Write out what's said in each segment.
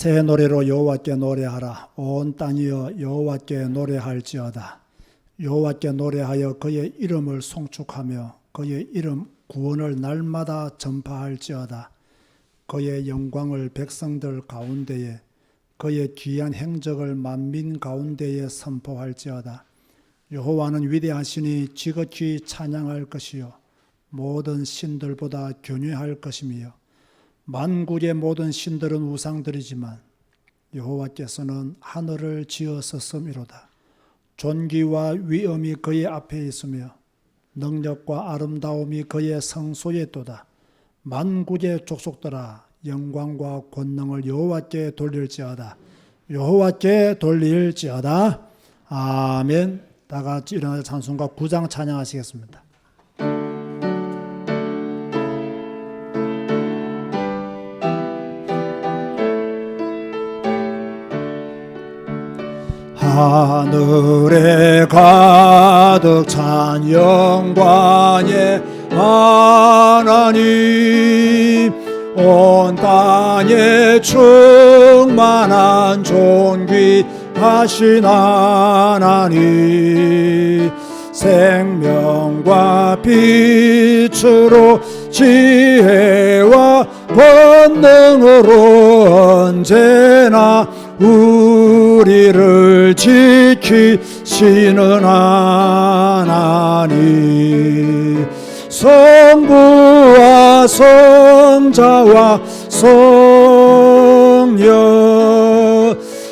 새 노래로 여호와께 노래하라. 온 땅이여 여호와께 노래할지어다. 여호와께 노래하여 그의 이름을 송축하며 그의 이름 구원을 날마다 전파할지어다. 그의 영광을 백성들 가운데에 그의 귀한 행적을 만민 가운데에 선포할지어다. 여호와는 위대하시니 지극히 찬양할 것이요 모든 신들보다 교뇌할 것이며 만국의 모든 신들은 우상들이지만 여호와께서는 하늘을 지으셨음이로다. 존귀와 위엄이 그의 앞에 있으며 능력과 아름다움이 그의 성소에 있도다. 만국의 족속들아 영광과 권능을 여호와께 돌릴지어다. 여호와께 돌릴지어다. 아멘. 다 같이 일어나서 찬송가 9장 찬양하시겠습니다. 하늘에 가득 찬 영광의 하나님, 온 땅에 충만한 존귀하신 하나님, 생명과 빛으로 지혜와 권능으로 언제나 우리를 지키시는 하나님, 성부와 성자와 성령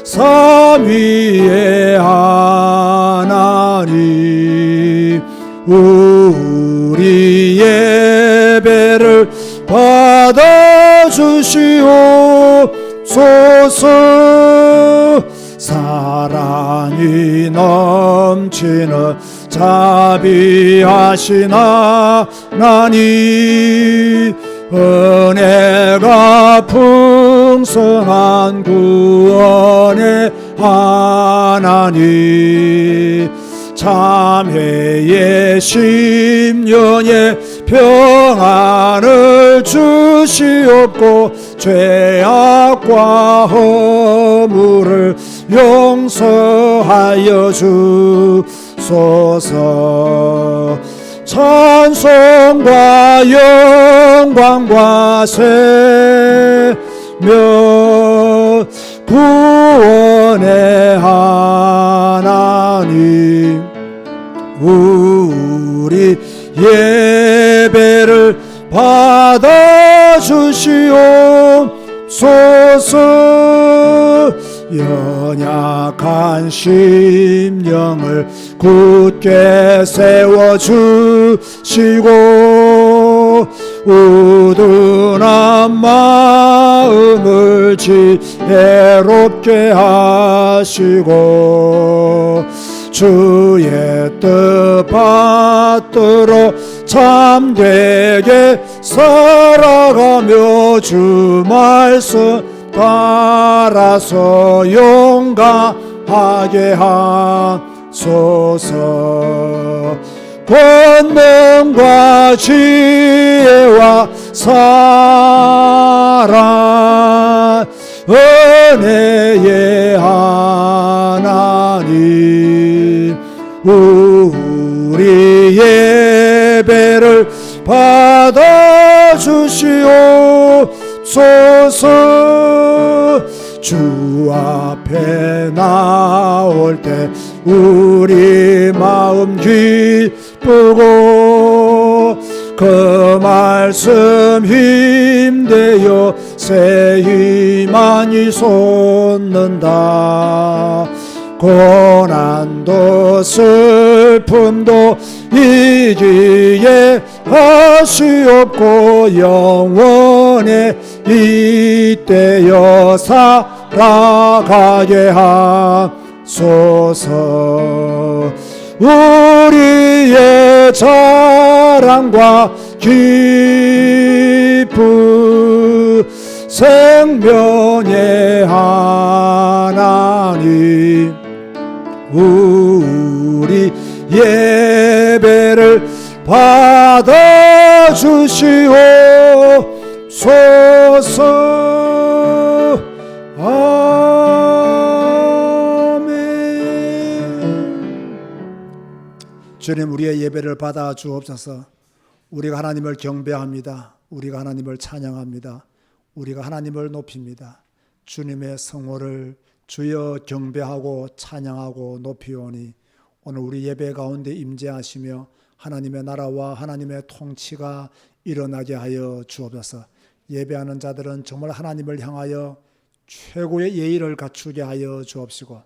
삼위의 하나님, 우리 예배를 받아주시옵소서. 사랑이 넘치는 자비하신 하나님, 은혜가 풍성한 구원의 하나님, 참회의 심령에 평안을 주시옵고 죄악과 허물을 용서하여 주소서. 찬송과 영광과 세명 구원의 하나님, 우리 예배를 받아주시옵소서. 연약한 심령을 굳게 세워주시고 우둔한 마음을 지혜롭게 하시고 주의 뜻 받들어 참되게 살아가며 주 말씀 따라서 용감하게 하소서. 권능과 지혜와 사랑 은혜의 하나님, 우리 예배를 받아주시옵소서. 주 앞에 나올 때 우리 마음 기쁘고 그 말씀 힘되어 새 희망이 솟는다. 고난도 슬픔도 이기에 하시옵고 영원에 이때여 살아가게 하소서. 우리의 자랑과 기쁨 생명의 하나님, 우리 예배를 받아주시옵소서. 주님, 우리의 예배를 받아 주옵소서. 우리가 하나님을 경배합니다. 우리가 하나님을 찬양합니다. 우리가 하나님을 높입니다. 주님의 성호를 주여 경배하고 찬양하고 높이오니 오늘 우리 예배 가운데 임재하시며 하나님의 나라와 하나님의 통치가 일어나게 하여 주옵소서. 예배하는 자들은 정말 하나님을 향하여 최고의 예의를 갖추게 하여 주옵시고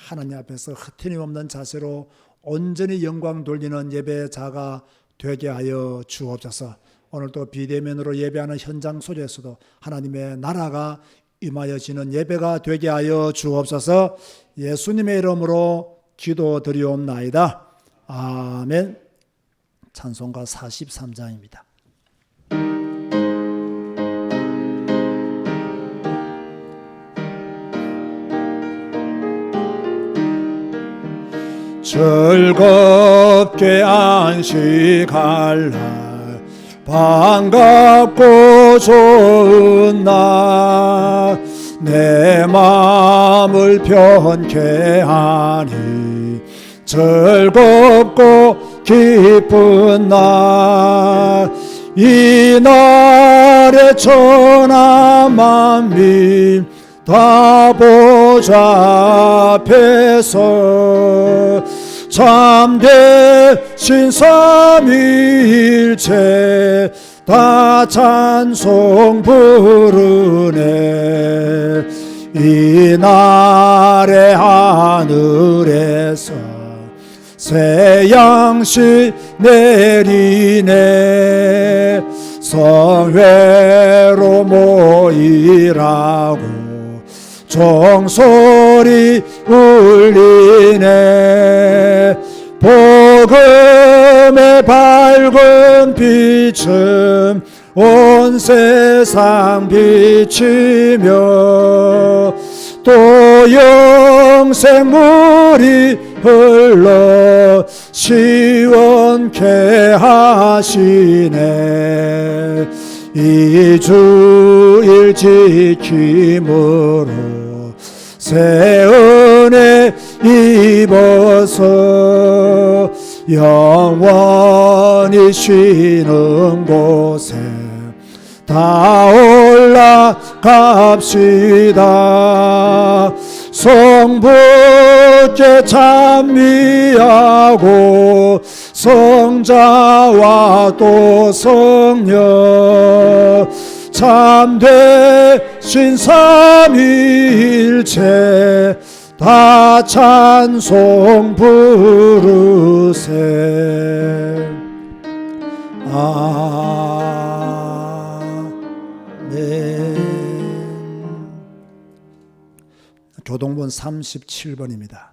하나님 앞에서 흐트림없는 자세로 온전히 영광 돌리는 예배자가 되게 하여 주옵소서. 오늘도 비대면으로 예배하는 현장 속에서도 하나님의 나라가 임하여지는 예배가 되게 하여 주옵소서. 예수님의 이름으로 기도드리옵나이다. 아멘. 찬송가 43장입니다. 즐겁게 안식할 날 반갑고 좋은 날 내 마음을 편케 하니 즐겁고 기쁜 날 이 날에 천하 만민 다 보좌 앞에서 참되신 삼위일체 다 찬송 부르네. 이 날의 하늘에서 새 양식 내리네. 성회로 모이라고 종소리 울리네. 복음의 밝은 빛은 온 세상 비치며 또 영생물이 흘러 시원케 하시네. 이 주일 지킴으로 새 은혜 입어서 영원히 쉬는 곳에 다 올라갑시다. 성부께 찬미하고 성자와 또 성령 참되신 삼위일체 다 찬송 부르세. 아멘. 교동본 37번입니다.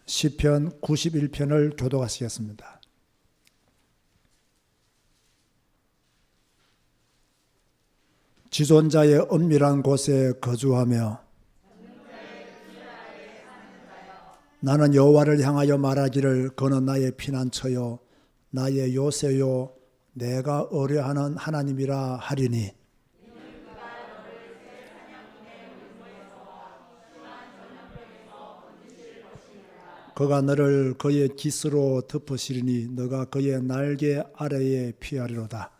시편 91편을 교독하시겠습니다. 지존자의 은밀한 곳에 거주하며 나는 여호와를 향하여 말하기를 그는 나의 피난처요 나의 요새요 내가 의뢰하는 하나님이라 하리니. 그가 너를 그의 깃으로 덮으시리니 너가 그의 날개 아래에 피하리로다.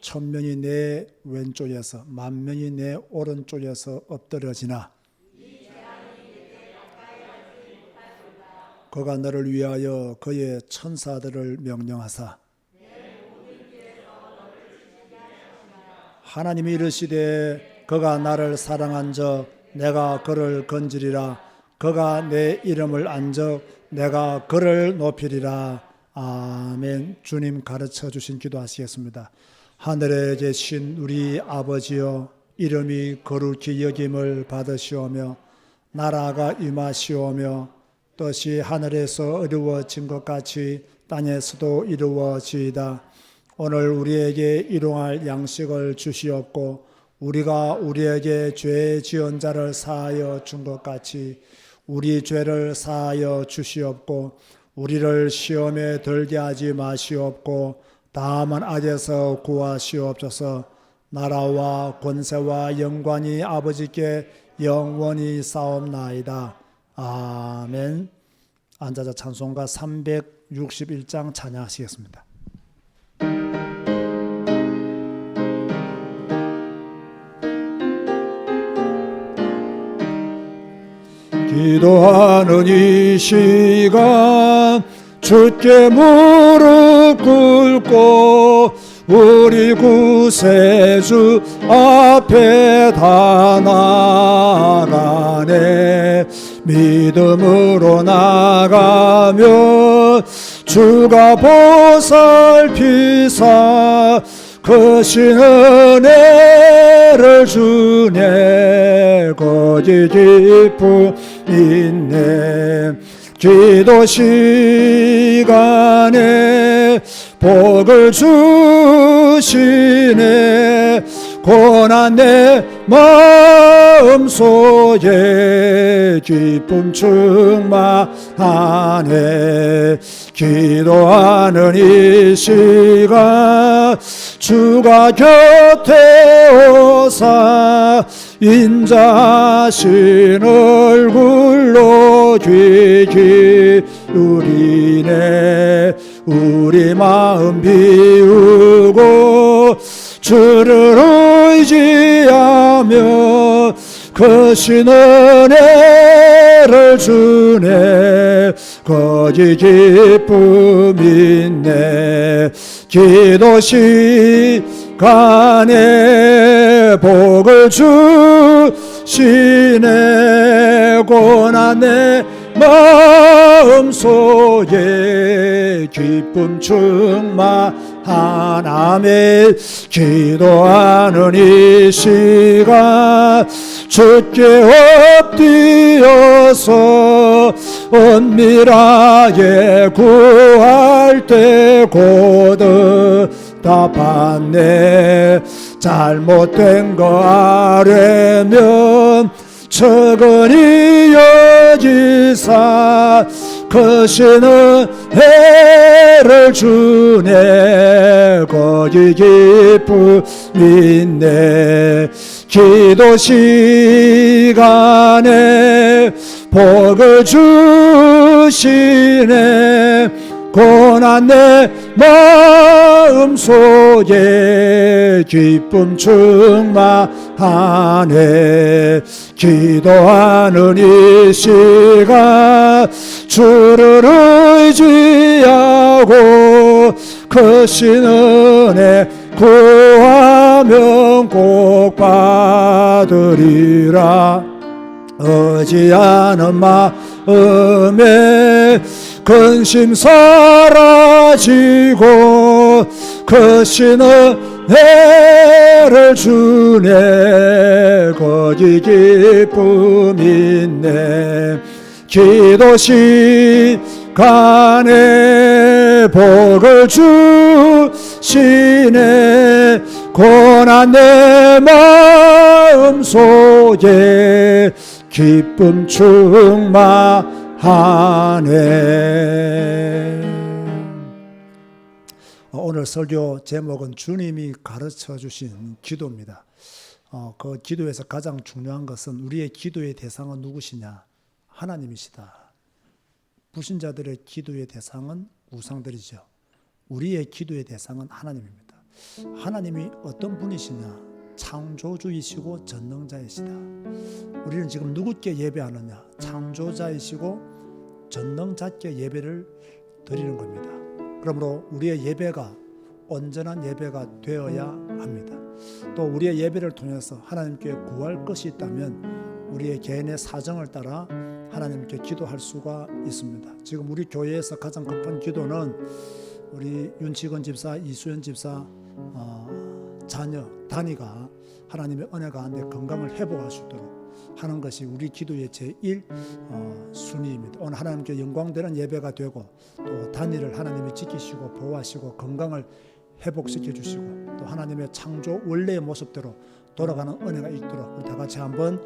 천명이 내 왼쪽에서 만명이 내 오른쪽에서 엎드러지나 그가 너를 위하여 그의 천사들을 명령하사 하나님이 이르시되 그가 나를 사랑한즉 내가 그를 건지리라. 그가 내 이름을 안적 내가 그를 높이리라. 아멘. 주님 가르쳐 주신 기도하시겠습니다. 하늘에 계신 우리 아버지여, 이름이 거룩히 여김을 받으시오며 나라가 임하시오며 뜻이 하늘에서 이루어진 것 같이 땅에서도 이루어지이다. 오늘 우리에게 일용할 양식을 주시옵고 우리가 우리에게 죄 지은 자를 사하여 준 것 같이 우리 죄를 사하여 주시옵고 우리를 시험에 들게 하지 마시옵고 다만 악에서 구하시옵소서. 나라와 권세와 영광이 아버지께 영원히 싸움나이다. 아멘. 앉아서 찬송가 361장 찬양하시겠습니다. 기도하는 이 시간 주께 무릎 꿇고 우리 구세주 앞에 다 나가네. 믿음으로 나가면 주가 보살피사 크신 은혜를 주네. 거기 기쁨 있네. 기도 시간에 복을 주시네. 고난 내 마음속에 기쁨 충만하네. 기도하는 이 시간 주가 곁에 오사 인자하신 얼굴로 귀 기울이네. 우리 마음 비우고 주를 의지하며 크신 은혜를 주네. 거기 기쁨 있네. 기도 시간에 복을 주시네. 고난 내 마음속에 기쁨 충만하네. 기도하는 이 시간 주께 엎드려서 은밀하게 구할 때 곧 답받네. 잘못된 거 아뢰면 적은이 여기사 크신 은혜를 주네. 거기 기쁨 있네. 기도 시간에 복을 주시네. 고난 내 마음속에 기쁨 충만하네. 기도하는 이 시간 주를 의지하고 크신 은혜 구하면 꼭 받으리라. 의지하는 마음에 근심 사라지고 크신 은혜를 주네. 거기 기쁨 있네. 기도 시간에 복을 주시네. 고난 내 마음속에 기쁨 충만하네. 오늘 설교 제목은 주님이 가르쳐 주신 기도입니다. 그 기도에서 가장 중요한 것은 우리의 기도의 대상은 누구시냐? 하나님이시다. 불신자들의 기도의 대상은 우상들이죠. 우리의 기도의 대상은 하나님입니다. 하나님이 어떤 분이시냐? 창조주이시고 전능자이시다. 우리는 지금 누구께 예배하느냐? 창조자이시고 전능자께 예배를 드리는 겁니다. 그러므로 우리의 예배가 온전한 예배가 되어야 합니다. 또 우리의 예배를 통해서 하나님께 구할 것이 있다면 우리의 개인의 사정을 따라 하나님께 기도할 수가 있습니다. 지금 우리 교회에서 가장 급한 기도는 우리 윤치건 집사, 이수연 집사 자녀 다니가 하나님의 은혜 가운데 건강을 회복할 수 있도록 하는 것이 우리 기도의 제1 순위입니다. 오늘 하나님께 영광되는 예배가 되고 또 다니를 하나님이 지키시고 보호하시고 건강을 회복시켜 주시고 또 하나님의 창조 원래의 모습대로 돌아가는 은혜가 있도록 우리 다 같이 한번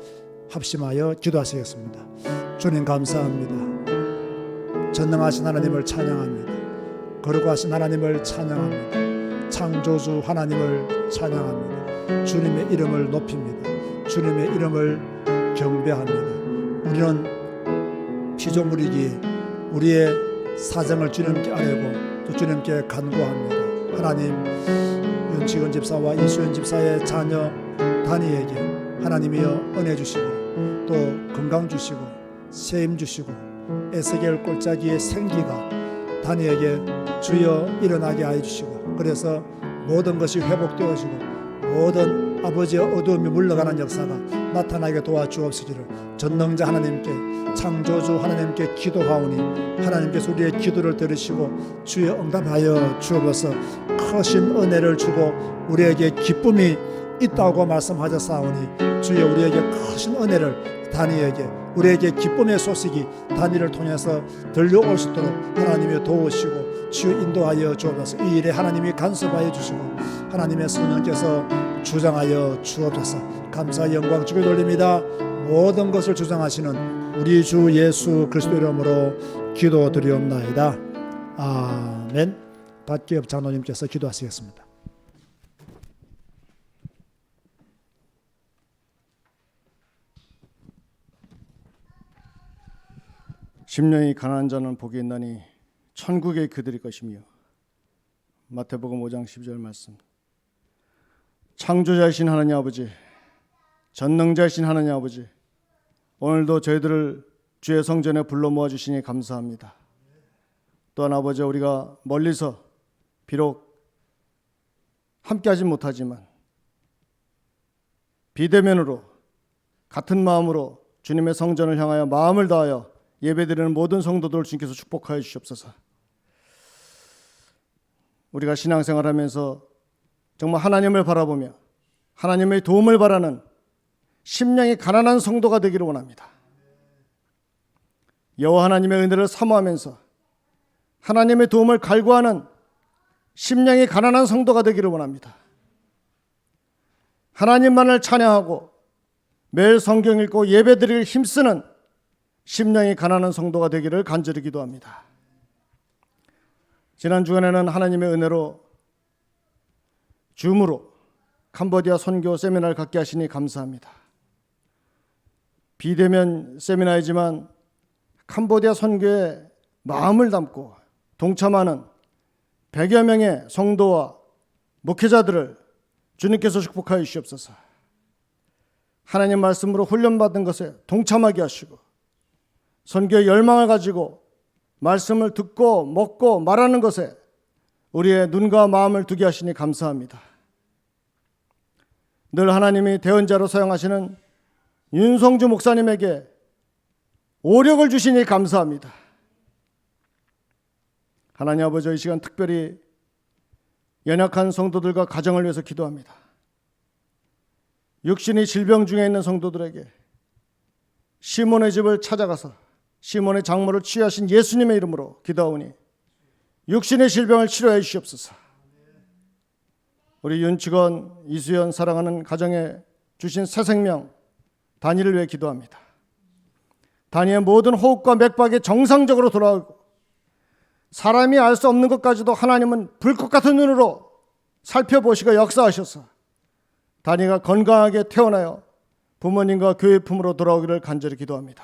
합심하여 기도하시겠습니다. 주님 감사합니다. 전능하신 하나님을 찬양합니다. 거룩하신 하나님을 찬양합니다. 창조주 하나님을 찬양합니다. 주님의 이름을 높입니다. 주님의 이름을 경배합니다. 우리는 피조물이기에 우리의 사정을 주님께 아뢰고 또 주님께 간구합니다. 하나님, 윤치근 집사와 이수연 집사의 자녀 다니에게 하나님이여 은혜 주시고 또 건강 주시고 세임 주시고 에스겔 골짜기의 생기가 다니에게 주여 일어나게 하여 주시고, 그래서 모든 것이 회복되어지고 모든 아버지의 어두움이 물러가는 역사가 나타나게 도와주옵시기를 전능자 하나님께, 창조주 하나님께 기도하오니 하나님께서 우리의 기도를 들으시고 주여 응답하여 주옵소서. 크신 은혜를 주고 우리에게 기쁨이 있다고 말씀하셨사오니 주여 우리에게 크신 은혜를 다니에게, 우리에게 기쁨의 소식이 다니를 통해서 들려올 수 있도록 하나님이 도우시고 주여 인도하여 주옵소서. 이 일에 하나님이 간섭하여 주시고 하나님의 성령께서 주장하여 주옵소서. 감사 영광 주께 돌립니다. 모든 것을 주장하시는 우리 주 예수 그리스도 이름으로 기도드리옵나이다. 아멘. 박기엽 장로님께서 기도하시겠습니다. 심령이 가난한 자는 복이 있나니 천국의 그들의 것이며. 마태복음 5장 12절 말씀. 창조자이신 하나님 아버지, 전능자이신 하나님 아버지, 오늘도 저희들을 주의 성전에 불러 모아주시니 감사합니다. 또한 아버지, 우리가 멀리서 비록 함께하지 못하지만 비대면으로 같은 마음으로 주님의 성전을 향하여 마음을 다하여 예배드리는 모든 성도들을 주님께서 축복하여 주시옵소서. 우리가 신앙생활하면서 정말 하나님을 바라보며 하나님의 도움을 바라는 심령이 가난한 성도가 되기를 원합니다. 여호와 하나님의 은혜를 사모하면서 하나님의 도움을 갈구하는 심령이 가난한 성도가 되기를 원합니다. 하나님만을 찬양하고 매일 성경 읽고 예배드리기를 힘쓰는 심령이 가난한 성도가 되기를 간절히 기도합니다. 지난 주간에는 하나님의 은혜로 줌으로 캄보디아 선교 세미나를 갖게 하시니 감사합니다. 비대면 세미나이지만 캄보디아 선교에 마음을 담고 동참하는 100여 명의 성도와 목회자들을 주님께서 축복하여 주시옵소서. 하나님 말씀으로 훈련받은 것에 동참하게 하시고 선교의 열망을 가지고 말씀을 듣고 먹고 말하는 것에 우리의 눈과 마음을 두게 하시니 감사합니다. 늘 하나님이 대언자로 사용하시는 윤성주 목사님에게 오력을 주시니 감사합니다. 하나님 아버지, 이 시간 특별히 연약한 성도들과 가정을 위해서 기도합니다. 육신이 질병 중에 있는 성도들에게 시몬의 집을 찾아가서 시몬의 장모를 치유하신 예수님의 이름으로 기도하오니 육신의 질병을 치료해 주시옵소서. 우리 윤치건, 이수연 사랑하는 가정에 주신 새 생명 다니를 위해 기도합니다. 다니의 모든 호흡과 맥박이 정상적으로 돌아오고 사람이 알 수 없는 것까지도 하나님은 불꽃 같은 눈으로 살펴보시고 역사하셔서 다니가 건강하게 태어나요 부모님과 교회 품으로 돌아오기를 간절히 기도합니다.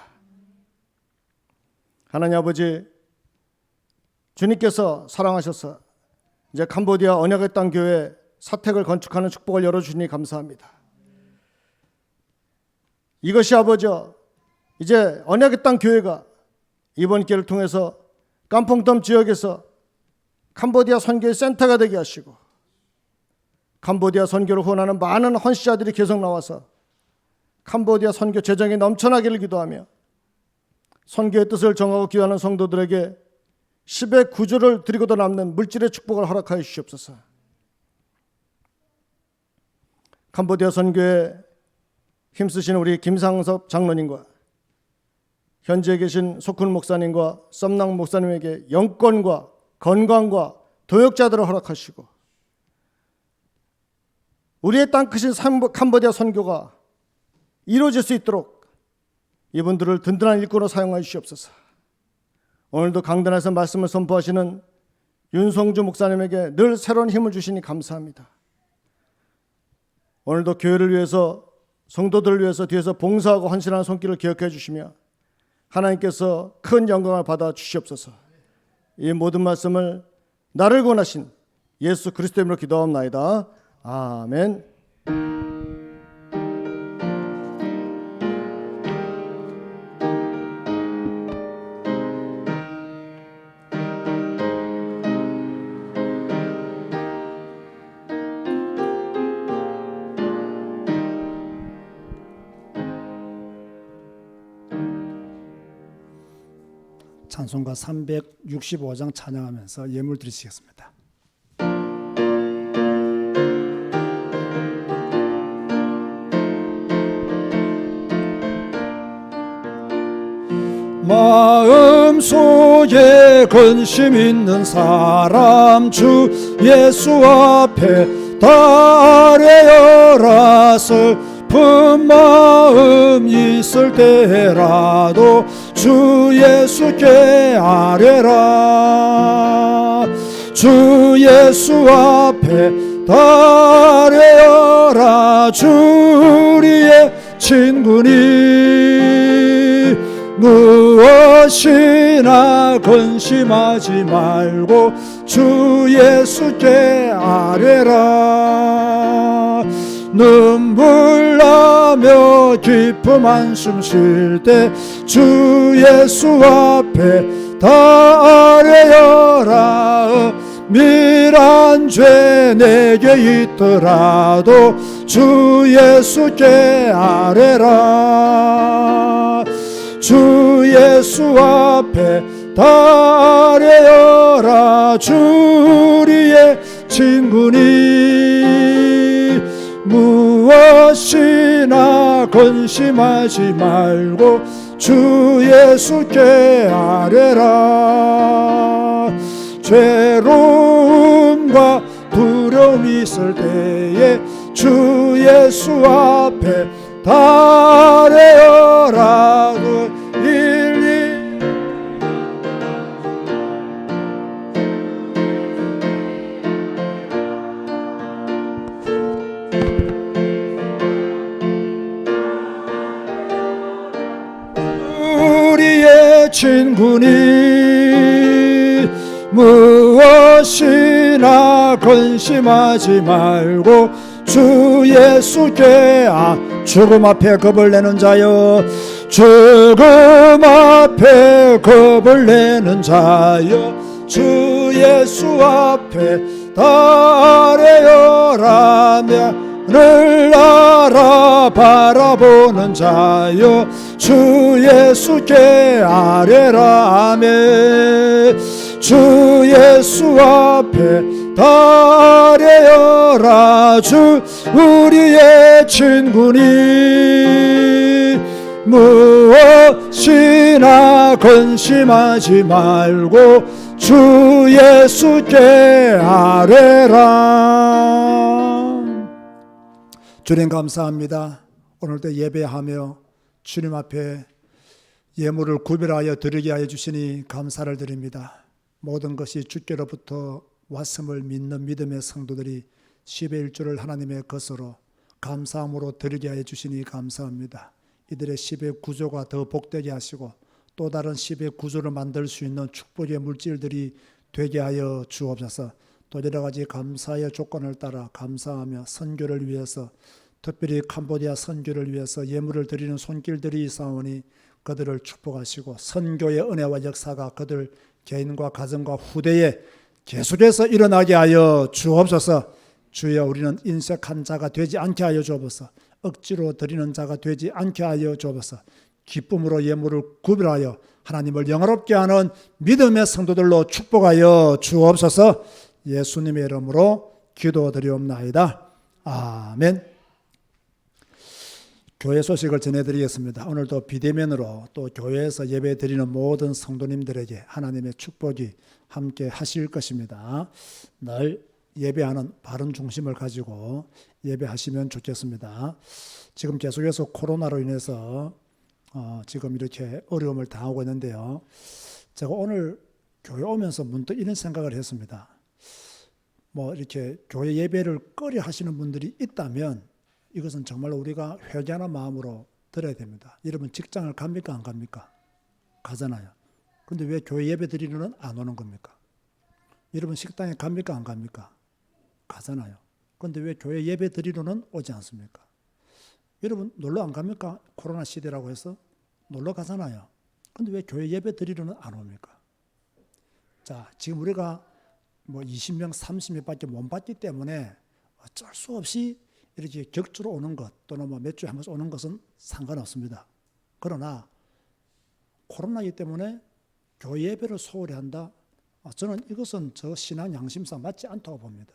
하나님 아버지, 주님께서 사랑하셔서 이제 캄보디아 언약의 땅 교회 사택을 건축하는 축복을 열어주시니 감사합니다. 이것이 아버지, 이제 언약의 땅 교회가 이번 기회를 통해서 깜퐁덤 지역에서 캄보디아 선교의 센터가 되게 하시고 캄보디아 선교를 후원하는 많은 헌신자들이 계속 나와서 캄보디아 선교 재정이 넘쳐나기를 기도하며 선교의 뜻을 정하고 기도하는 성도들에게 10의 구조를 드리고도 남는 물질의 축복을 허락하여 주시옵소서. 캄보디아 선교에 힘쓰시는 우리 김상섭 장로님과 현지에 계신 소쿤 목사님과 썸낭 목사님에게 영권과 건강과 도역자들을 허락하시고 우리의 땅 크신 캄보디아 선교가 이루어질 수 있도록 이분들을 든든한 일꾼으로 사용하여 주시옵소서. 오늘도 강단에서 말씀을 선포하시는 윤성주 목사님에게 늘 새로운 힘을 주시니 감사합니다. 오늘도 교회를 위해서 성도들을 위해서 뒤에서 봉사하고 헌신하는 손길을 기억해 주시며 하나님께서 큰 영광을 받아 주시옵소서. 이 모든 말씀을 나를 권하신 예수 그리스도 이름으로 기도하옵나이다. 아멘. 찬송가 365장 찬양하면서 예물 드리시겠습니다. 마음속에 근심 있는 사람 주 예수 앞에 달아여라. 슬픈 마음 있을 때라도 주 예수께 아뢰라. 주 예수 앞에 달아여라. 주 우리의 친구니 무엇이나 근심하지 말고 주 예수께 아뢰라. 눈물 나며 기쁨 한숨 쉴 때 주 예수 앞에 다 아뢰어라. 미란 죄 내게 있더라도 주 예수께 아뢰라. 주 예수 앞에 다 아뢰어라. 주 우리의 친구니 무엇이나 근심하지 말고 주 예수께 아뢰라. 죄로움과 두려움 있을 때에 주 예수 앞에 다 아뢰어라. 우리의 친구니 무엇이나 근심하지 말고 주 예수께 죽음 앞에 겁을 내는 자여, 죽음 앞에 겁을 내는 자여, 주 예수 앞에 다 아뢰어라며 늘 나라 바라보는 자여, 주 예수께 아뢰라며. 주 예수 앞에 다 아뢰어라. 주 우리의 친구니 무엇이나 근심하지 말고 주 예수께 아뢰라. 주님 감사합니다. 오늘도 예배하며 주님 앞에 예물을 구별하여 드리게 하여 주시니 감사를 드립니다. 모든 것이 주께로부터 왔음을 믿는 믿음의 성도들이 10의 1조를 하나님의 것으로 감사함으로 드리게 하여 주시니 감사합니다. 이들의 10의 구조가 더 복되게 하시고 또 다른 10의 구조를 만들 수 있는 축복의 물질들이 되게 하여 주옵소서. 또 여러 가지 감사의 조건을 따라 감사하며 선교를 위해서, 특별히 캄보디아 선교를 위해서 예물을 드리는 손길들이 있사오니 그들을 축복하시고 선교의 은혜와 역사가 그들 개인과 가정과 후대에 계속해서 일어나게 하여 주옵소서. 주여, 우리는 인색한 자가 되지 않게 하여 주옵소서. 억지로 드리는 자가 되지 않게 하여 주옵소서. 기쁨으로 예물을 구별하여 하나님을 영화롭게 하는 믿음의 성도들로 축복하여 주옵소서. 예수님의 이름으로 기도드리옵나이다. 아멘. 교회 소식을 전해드리겠습니다. 오늘도 비대면으로 또 교회에서 예배드리는 모든 성도님들에게 하나님의 축복이 함께 하실 것입니다. 늘 예배하는 바른 중심을 가지고 예배하시면 좋겠습니다. 지금 계속해서 코로나로 인해서 지금 이렇게 어려움을 당하고 있는데요. 제가 오늘 교회 오면서 문득 이런 생각을 했습니다. 이렇게 교회 예배를 꺼려 하시는 분들이 있다면 이것은 정말로 우리가 회개하는 마음으로 들어야 됩니다. 여러분 직장을 갑니까 안 갑니까? 가잖아요. 그런데 왜 교회 예배 드리러는 안 오는 겁니까? 여러분 식당에 갑니까 안 갑니까? 가잖아요. 그런데 왜 교회 예배 드리러는 오지 않습니까? 여러분 놀러 안 갑니까? 코로나 시대라고 해서 놀러 가잖아요. 그런데 왜 교회 예배 드리러는 안 옵니까? 자, 지금 우리가 뭐 20명, 30명밖에 못 받기 때문에 어쩔 수 없이 이렇게 격주로 오는 것 또는 뭐 몇 주에 한 번씩 오는 것은 상관없습니다. 그러나 코로나이기 때문에 교회 예배를 소홀히 한다? 저는 이것은 저 신앙 양심상 맞지 않다고 봅니다.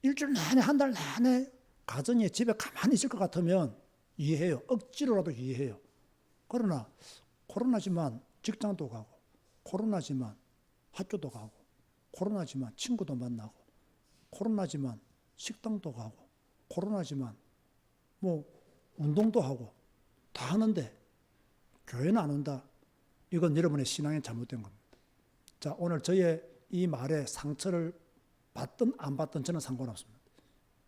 일주일 내내 한 달 내내 가정에 집에 가만히 있을 것 같으면 이해해요. 억지로라도 이해해요. 그러나 코로나지만 직장도 가고 코로나지만 학교도 가고 코로나지만 친구도 만나고 코로나지만 식당도 가고 코로나지만 뭐 운동도 하고 다 하는데 교회는 안 온다. 이건 여러분의 신앙이 잘못된 겁니다. 자, 오늘 저의 이 말에 상처를 받든 안 받든 저는 상관없습니다.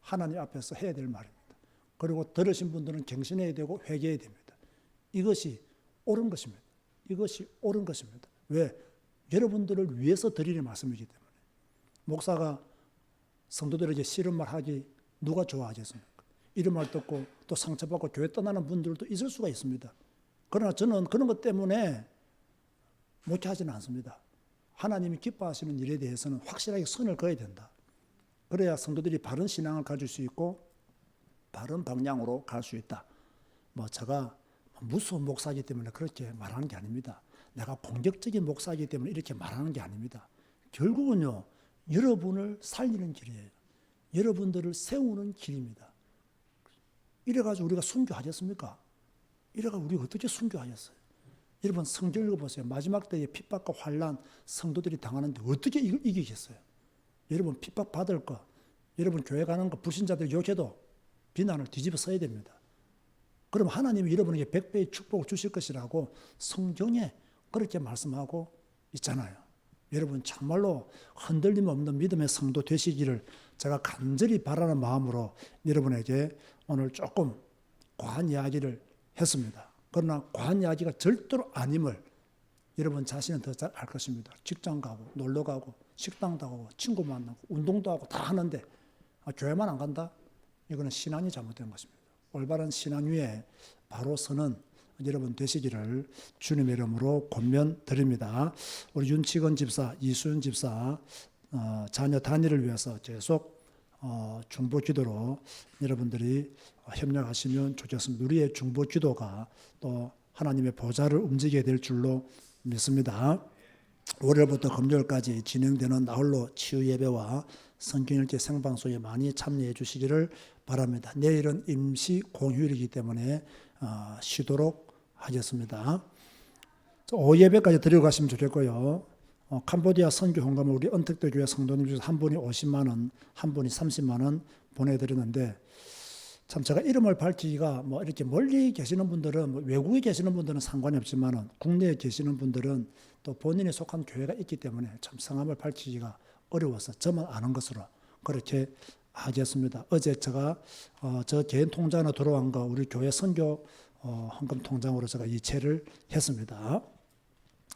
하나님 앞에서 해야 될 말입니다. 그리고 들으신 분들은 갱신해야 되고 회개해야 됩니다. 이것이 옳은 것입니다. 이것이 옳은 것입니다. 왜? 여러분들을 위해서 드리는 말씀이기 때문에. 목사가 성도들에게 싫은 말 하기 누가 좋아하겠습니까? 이런 말 듣고 또 상처받고 교회 떠나는 분들도 있을 수가 있습니다. 그러나 저는 그런 것 때문에 목회하지는 않습니다. 하나님이 기뻐하시는 일에 대해서는 확실하게 선을 그어야 된다. 그래야 성도들이 바른 신앙을 가질 수 있고 바른 방향으로 갈 수 있다. 뭐 제가 무서운 목사이기 때문에 그렇게 말하는 게 아닙니다. 내가 공격적인 목사이기 때문에 이렇게 말하는 게 아닙니다. 결국은요, 여러분을 살리는 길이에요. 여러분들을 세우는 길입니다. 이래가지고 우리가 순교하겠습니까? 이래가지고 우리가 어떻게 순교하겠어요? 여러분 성경 읽어보세요. 마지막 때에 핍박과 환난 성도들이 당하는데 어떻게 이기겠어요? 여러분 핍박받을 거, 여러분 교회 가는 거 불신자들 욕해도 비난을 뒤집어 써야 됩니다. 그럼 하나님이 여러분에게 100배의 축복을 주실 것이라고 성경에 그렇게 말씀하고 있잖아요. 여러분 정말로 흔들림 없는 믿음의 성도 되시기를 제가 간절히 바라는 마음으로 여러분에게 오늘 조금 과한 이야기를 했습니다. 그러나 과한 이야기가 절대로 아님을 여러분 자신은 더 잘 알 것입니다. 직장 가고 놀러 가고 식당도 가고 친구 만나고 운동도 하고 다 하는데 교회만 안 간다? 이거는 신앙이 잘못된 것입니다. 올바른 신앙 위에 바로 서는 여러분 되시기를 주님의 이름으로 권면드립니다. 우리 윤치건 집사, 이수연 집사 자녀 단일을 위해서 계속 중보 기도로 여러분들이 협력하시면 좋겠습니다. 우리의 중보 기도가 또 하나님의 보좌를 움직이게 될 줄로 믿습니다. 월요일부터 금요일까지 진행되는 나홀로 치유 예배와 성경 읽기 생방송에 많이 참여해 주시기를 바랍니다. 내일은 임시 공휴일이기 때문에 쉬도록 하겠습니다. 오후 예배까지 드리고 가시면 좋겠고요. 캄보디아 선교 헌금을 우리 언택도 교회 성도님 중에서 한 분이 50만 원, 한 분이 30만 원 보내드리는데 참 제가 이름을 밝히기가 뭐 이렇게 멀리 계시는 분들은 뭐 외국에 계시는 분들은 상관이 없지만은 국내에 계시는 분들은 또 본인이 속한 교회가 있기 때문에 참 성함을 밝히기가 어려워서 저만 아는 것으로 그렇게 하겠습니다. 어제 제가 저 개인 통장으로 들어온 거 우리 교회 선교 헌금 통장으로 제가 이체를 했습니다.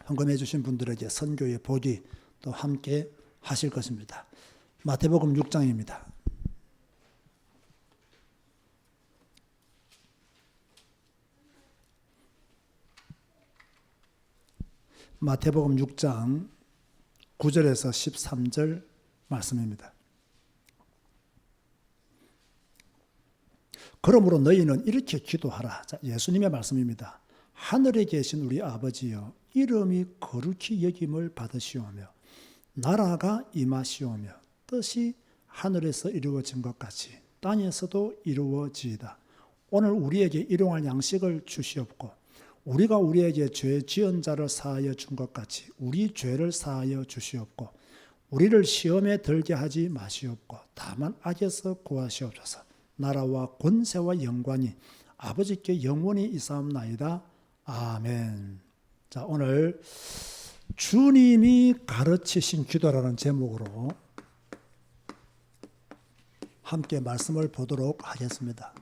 헌금해 주신 분들에게 선교의 복이 또 함께 하실 것입니다. 마태복음 6장입니다. 마태복음 6장 9절에서 13절 말씀입니다. 그러므로 너희는 이렇게 기도하라. 자, 예수님의 말씀입니다. 하늘에 계신 우리 아버지여, 이름이 거룩히 여김을 받으시오며 나라가 임하시오며 뜻이 하늘에서 이루어진 것 같이 땅에서도 이루어지이다. 오늘 우리에게 일용할 양식을 주시옵고 우리가 우리에게 죄 지은 자를 사하여 준 것 같이 우리 죄를 사하여 주시옵고 우리를 시험에 들게 하지 마시옵고 다만 악에서 구하시옵소서. 나라와 권세와 영광이 아버지께 영원히 있사옵나이다. 아멘. 자, 오늘 주님이 가르치신 기도라는 제목으로 함께 말씀을 보도록 하겠습니다.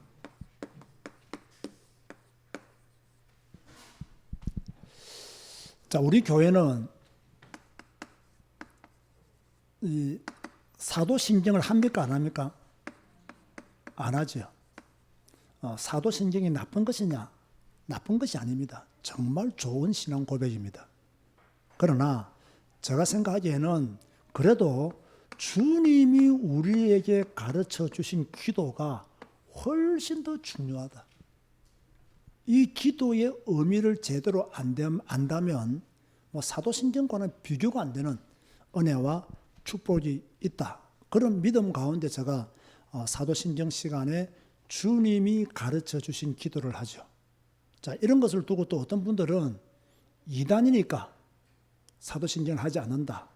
자, 우리 교회는 이 사도신경을 합니까 안 합니까? 안 하죠. 사도신경이 나쁜 것이냐? 나쁜 것이 아닙니다. 정말 좋은 신앙 고백입니다. 그러나 제가 생각하기에는 그래도 주님이 우리에게 가르쳐 주신 기도가 훨씬 더 중요하다. 이 기도의 의미를 제대로 안다면 사도신경과는 비교가 안 되는 은혜와 축복이 있다. 그런 믿음 가운데 제가 사도신경 시간에 주님이 가르쳐 주신 기도를 하죠. 자, 이런 것을 두고 또 어떤 분들은 이단이니까 사도신경을 하지 않는다.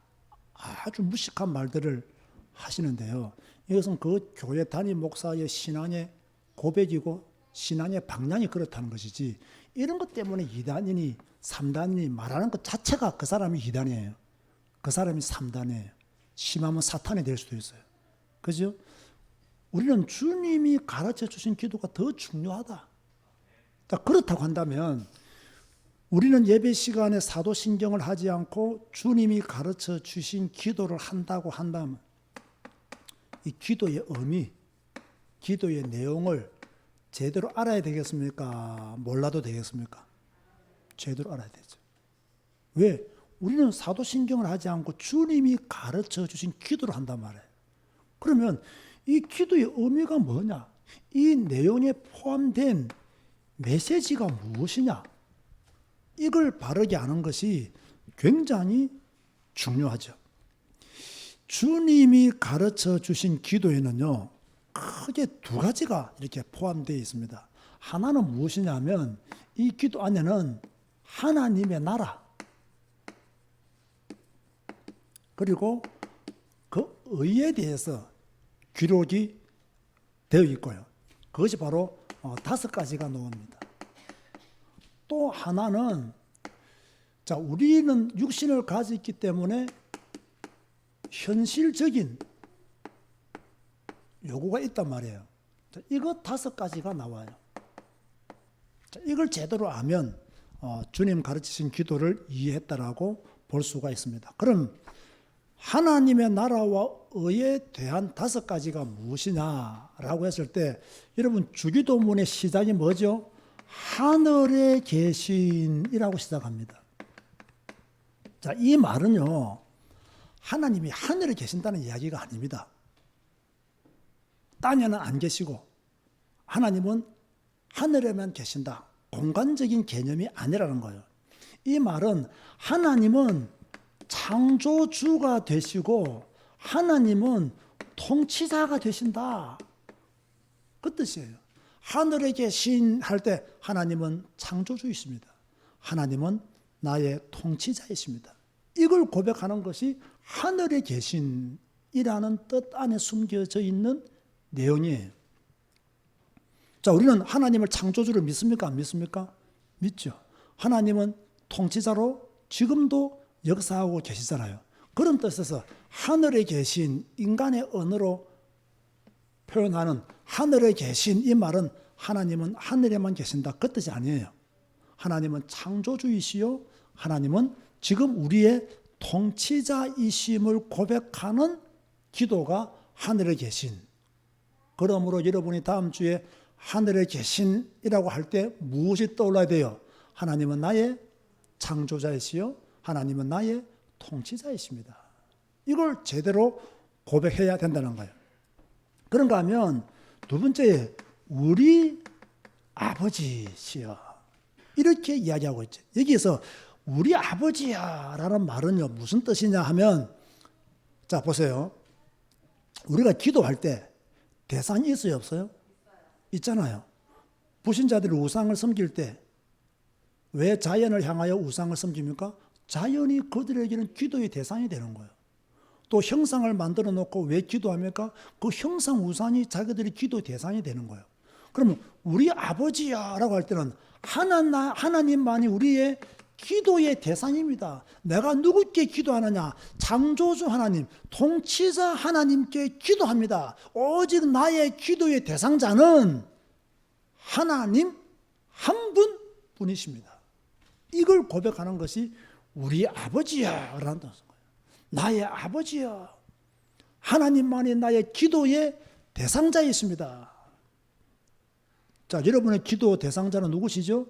아주 무식한 말들을 하시는데요. 이것은 그 교회 담임 목사의 신앙의 고백이고 신앙의 방향이 그렇다는 것이지, 이런 것 때문에 이단이니 삼단이니 말하는 것 자체가 그 사람이 이단이에요. 그 사람이 삼단이에요. 심하면 사탄이 될 수도 있어요. 그죠? 우리는 주님이 가르쳐 주신 기도가 더 중요하다. 그렇다고 한다면 우리는 예배 시간에 사도신경을 하지 않고 주님이 가르쳐 주신 기도를 한다고 한다면 이 기도의 의미, 기도의 내용을 제대로 알아야 되겠습니까? 몰라도 되겠습니까? 제대로 알아야 되죠. 왜? 우리는 사도신경을 하지 않고 주님이 가르쳐 주신 기도를 한단 말이에요. 그러면 이 기도의 의미가 뭐냐? 이 내용에 포함된 메시지가 무엇이냐? 이걸 바르게 아는 것이 굉장히 중요하죠. 주님이 가르쳐 주신 기도에는요, 크게 두 가지가 이렇게 포함되어 있습니다. 하나는 무엇이냐면 이 기도 안에는 하나님의 나라, 그리고 그 의에 대해서 기록이 되어 있고요. 그것이 바로 5가지가 나옵니다. 또 하나는, 자, 우리는 육신을 가지고 있기 때문에 현실적인 요구가 있단 말이에요. 자, 이거 5가지가 나와요. 자, 이걸 제대로 아면 주님 가르치신 기도를 이해했다라고 볼 수가 있습니다. 그럼 하나님의 나라와 의에 대한 5가지가 무엇이냐라고 했을 때, 여러분 주기도문의 시작이 뭐죠? 하늘에 계신이라고 시작합니다. 자, 이 말은요, 하나님이 하늘에 계신다는 이야기가 아닙니다. 땅에는 안 계시고 하나님은 하늘에만 계신다. 공간적인 개념이 아니라는 거예요. 이 말은 하나님은 창조주가 되시고 하나님은 통치자가 되신다. 그 뜻이에요. 하늘에 계신 할 때 하나님은 창조주이십니다. 하나님은 나의 통치자이십니다. 이걸 고백하는 것이 하늘에 계신이라는 뜻 안에 숨겨져 있는 내용이에요. 자, 우리는 하나님을 창조주를 믿습니까? 안 믿습니까? 믿죠. 하나님은 통치자로 지금도 역사하고 계시잖아요. 그런 뜻에서 하늘에 계신, 인간의 언어로 표현하는 하늘에 계신 이 말은 하나님은 하늘에만 계신다, 그 뜻이 아니에요. 하나님은 창조주이시요, 하나님은 지금 우리의 통치자이심을 고백하는 기도가 하늘에 계신. 그러므로 여러분이 다음 주에 하늘에 계신이라고 할 때 무엇이 떠올라야 돼요? 하나님은 나의 창조자이시요, 하나님은 나의 통치자이십니다. 이걸 제대로 고백해야 된다는 거예요. 그런가 하면 두 번째, 우리 아버지시여, 이렇게 이야기하고 있죠. 여기에서 우리 아버지야 라는 말은요, 무슨 뜻이냐 하면, 자 보세요. 우리가 기도할 때 대상이 있어요, 없어요? 있잖아요. 불신자들이 우상을 섬길 때 왜 자연을 향하여 우상을 섬깁니까? 자연이 그들에게는 기도의 대상이 되는 거예요. 또 형상을 만들어 놓고 왜 기도합니까? 그 형상 우상이 자기들이 기도의 대상이 되는 거예요. 그러면 우리 아버지야 라고 할 때는 하나님만이 우리의 기도의 대상입니다. 내가 누구께 기도하느냐? 창조주 하나님, 통치자 하나님께 기도합니다. 오직 나의 기도의 대상자는 하나님 한 분뿐이십니다. 이걸 고백하는 것이 우리 아버지야라는 거예요. 나의 아버지야. 하나님만이 나의 기도의 대상자이십니다. 자, 여러분의 기도 대상자는 누구시죠?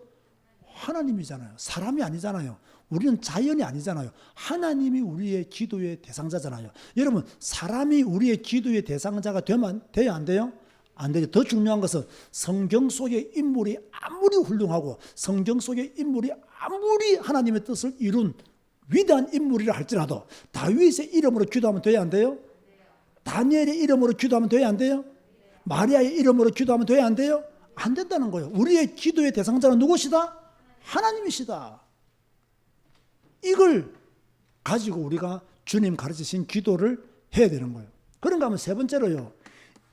하나님이잖아요. 사람이 아니잖아요. 우리는 자연이 아니잖아요. 하나님이 우리의 기도의 대상자잖아요. 여러분, 사람이 우리의 기도의 대상자가 돼야 안 돼요? 안 되죠. 더 중요한 것은 성경 속의 인물이 아무리 훌륭하고 성경 속의 인물이 아무리 하나님의 뜻을 이룬 위대한 인물이라 할지라도 다윗의 이름으로 기도하면 돼야 안 돼요? 다니엘의 이름으로 기도하면 돼야 안 돼요? 마리아의 이름으로 기도하면 돼야 안 돼요? 안 된다는 거예요. 우리의 기도의 대상자는 누구시다? 하나님이시다. 이걸 가지고 우리가 주님 가르치신 기도를 해야 되는 거예요. 그런가 하면 세 번째로요.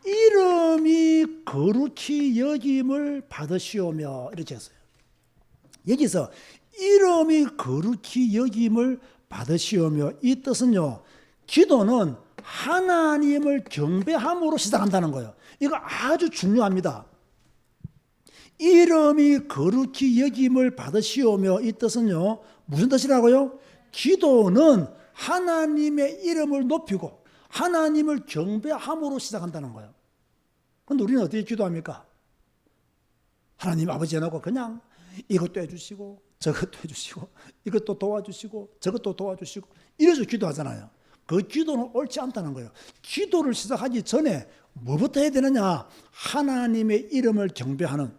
이름이 거룩히 여김을 받으시오며 이렇게 했어요. 여기서 이름이 거룩히 여김을 받으시오며 이 뜻은요. 기도는 하나님을 경배함으로 시작한다는 거예요. 이거 아주 중요합니다. 이름이 거룩히 여김을 받으시오며 이 뜻은요. 무슨 뜻이라고요? 기도는 하나님의 이름을 높이고 하나님을 경배함으로 시작한다는 거예요. 그런데 우리는 어떻게 기도합니까? 하나님 아버지 해놓고 그냥 이것도 해주시고 저것도 해주시고 이것도 도와주시고 저것도 도와주시고 이래서 기도하잖아요. 그 기도는 옳지 않다는 거예요. 기도를 시작하기 전에 뭐부터 해야 되느냐? 하나님의 이름을 경배하는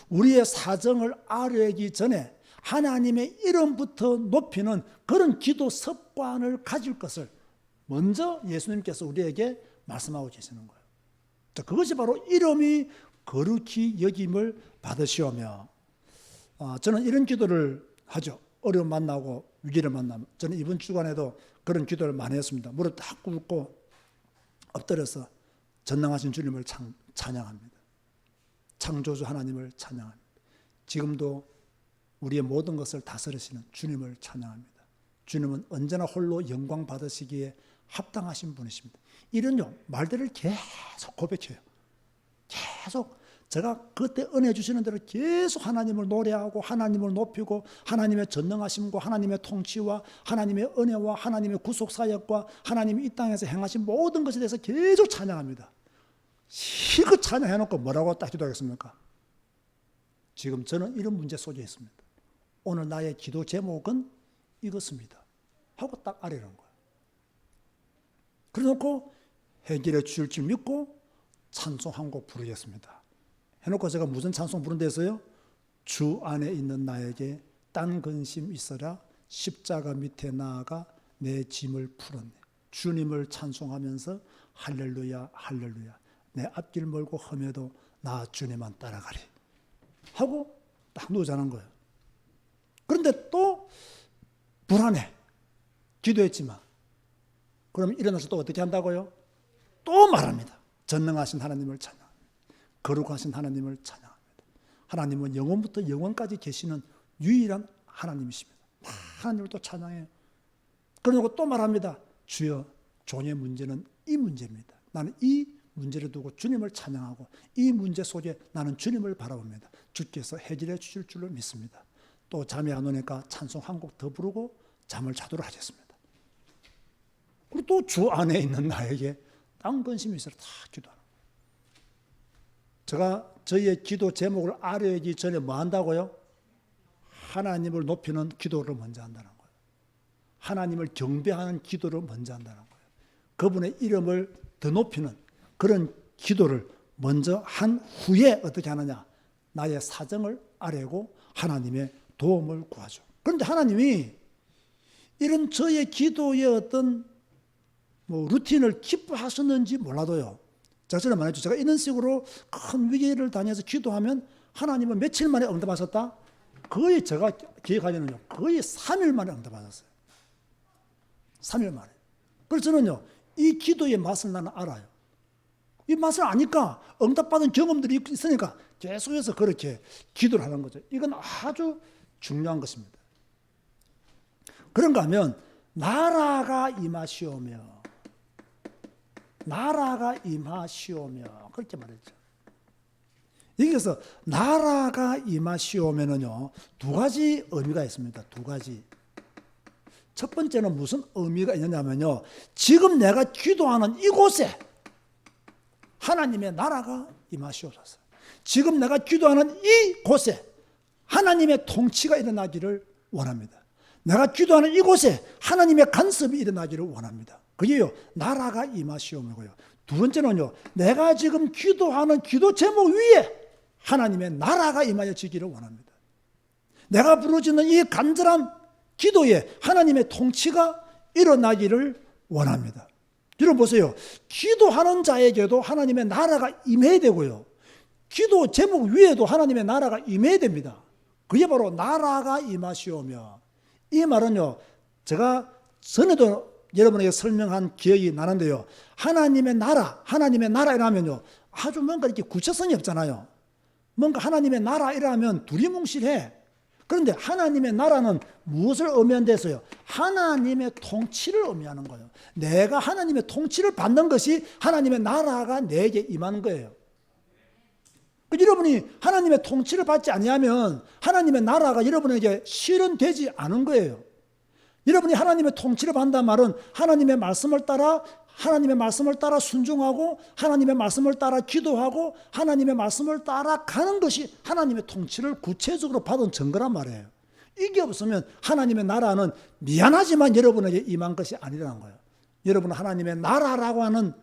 우리의 사정을 아뢰기 전에 하나님의 이름부터 높이는 그런 기도 습관을 가질 것을 먼저 예수님께서 우리에게 말씀하고 계시는 거예요. 자, 그것이 바로 이름이 거룩히 여김을 받으시오며 저는 이런 기도를 하죠. 어려움 만나고 위기를 만나면 저는 이번 주간에도 그런 기도를 많이 했습니다. 무릎 딱 꿇고 엎드려서 전능하신 주님을 찬양합니다. 창조주 하나님을 찬양합니다. 지금도 우리의 모든 것을 다스리시는 주님을 찬양합니다. 주님은 언제나 홀로 영광 받으시기에 합당하신 분이십니다. 이런요 말들을 계속 고백해요. 계속 제가 그때 은혜 주시는 대로 계속 하나님을 노래하고 하나님을 높이고 하나님의 전능하심과 하나님의 통치와 하나님의 은혜와 하나님의 구속사역과 하나님이 이 땅에서 행하신 모든 것에 대해서 계속 찬양합니다. 실컷 찬양해놓고 뭐라고 딱 기도하겠습니까? 지금 저는 이런 문제 속에 있습니다. 오늘 나의 기도 제목은 이것입니다. 하고 딱 아뢰는 거예요. 그래놓고 해결해 주실 줄 믿고 찬송 한 곡 부르겠습니다. 해놓고 제가 무슨 찬송 부른데서요? 주 안에 있는 나에게 딴 근심 있어라 십자가 밑에 나아가 내 짐을 풀었네. 주님을 찬송하면서 할렐루야 할렐루야 내 앞길 멀고 험해도 나 주님만 따라가리 하고 딱 누우자는 거예요. 그런데 또 불안해. 기도했지만 그럼 일어나서 또 어떻게 한다고요? 또 말합니다. 전능하신 하나님을 찬양합니다. 거룩하신 하나님을 찬양합니다. 하나님은 영원부터 영원까지 계시는 유일한 하나님이십니다. 하나님을 또 찬양해요. 그러고 또 말합니다. 주여 종의 문제는 이 문제입니다. 나는 이 문제를 두고 주님을 찬양하고 이 문제 속에 나는 주님을 바라봅니다. 주께서 해결해 주실 줄로 믿습니다. 또 잠이 안 오니까 찬송 한 곡 더 부르고 잠을 자도록 하겠습니다. 그리고 또 주 안에 있는 나에게 딴 근심이 있어서 다 기도하는 거예요. 제가 저희의 기도 제목을 아뢰기 전에 뭐 한다고요? 하나님을 높이는 기도를 먼저 한다는 거예요. 하나님을 경배하는 기도를 먼저 한다는 거예요. 그분의 이름을 더 높이는 그런 기도를 먼저 한 후에 어떻게 하느냐? 나의 사정을 아뢰고 하나님의 도움을 구하죠. 그런데 하나님이 이런 저의 기도의 어떤 루틴을 기뻐하셨는지 몰라도요. 제가 전에 말했죠. 제가 이런 식으로 큰 위기를 다녀서 기도하면 하나님은 며칠 만에 응답하셨다? 거의 제가 기억하기에는요. 거의 3일 만에 응답하셨어요. 3일 만에. 그래서 저는요. 이 기도의 맛을 나는 알아요. 이 맛을 아니까 응답받은 경험들이 있으니까 계속해서 그렇게 기도를 하는 거죠. 이건 아주 중요한 것입니다. 그런가 하면 나라가 임하시오며, 나라가 임하시오며 그렇게 말했죠. 여기서 나라가 임하시오면은요, 두 가지 의미가 있습니다. 두 가지. 첫 번째는 무슨 의미가 있느냐면요, 지금 내가 기도하는 이곳에 하나님의 나라가 임하시옵소서. 지금 내가 기도하는 이곳에 하나님의 통치가 일어나기를 원합니다. 내가 기도하는 이곳에 하나님의 간섭이 일어나기를 원합니다. 그게요, 나라가 임하시오며고요. 두 번째는요, 내가 지금 기도하는 기도 제목 위에 하나님의 나라가 임하여지기를 원합니다. 내가 부르짖는 이 간절한 기도에 하나님의 통치가 일어나기를 원합니다. 여러분 보세요. 기도하는 자에게도 하나님의 나라가 임해야 되고요, 기도 제목 위에도 하나님의 나라가 임해야 됩니다. 그게 바로 나라가 임하시오며, 이 말은요, 제가 전에도 여러분에게 설명한 기억이 나는데요, 하나님의 나라 이라면요, 아주 뭔가 이렇게 구체성이 없잖아요. 뭔가 하나님의 나라 이라면 두리뭉실해. 그런데 하나님의 나라는 무엇을 의미한대서요? 하나님의 통치를 의미하는 거예요. 내가 하나님의 통치를 받는 것이 하나님의 나라가 내게 임하는 거예요. 여러분이 하나님의 통치를 받지 아니하면 하나님의 나라가 여러분에게 실현되지 않은 거예요. 여러분이 하나님의 통치를 받는다는 말은 하나님의 말씀을 따라 순종하고 하나님의 말씀을 따라 기도하고 하나님의 말씀을 따라 가는 것이 하나님의 통치를 구체적으로 받은 증거란 말이에요. 이게 없으면 하나님의 나라는 미안하지만 여러분에게 임한 것이 아니라는 거예요. 여러분은 하나님의 나라라고 하는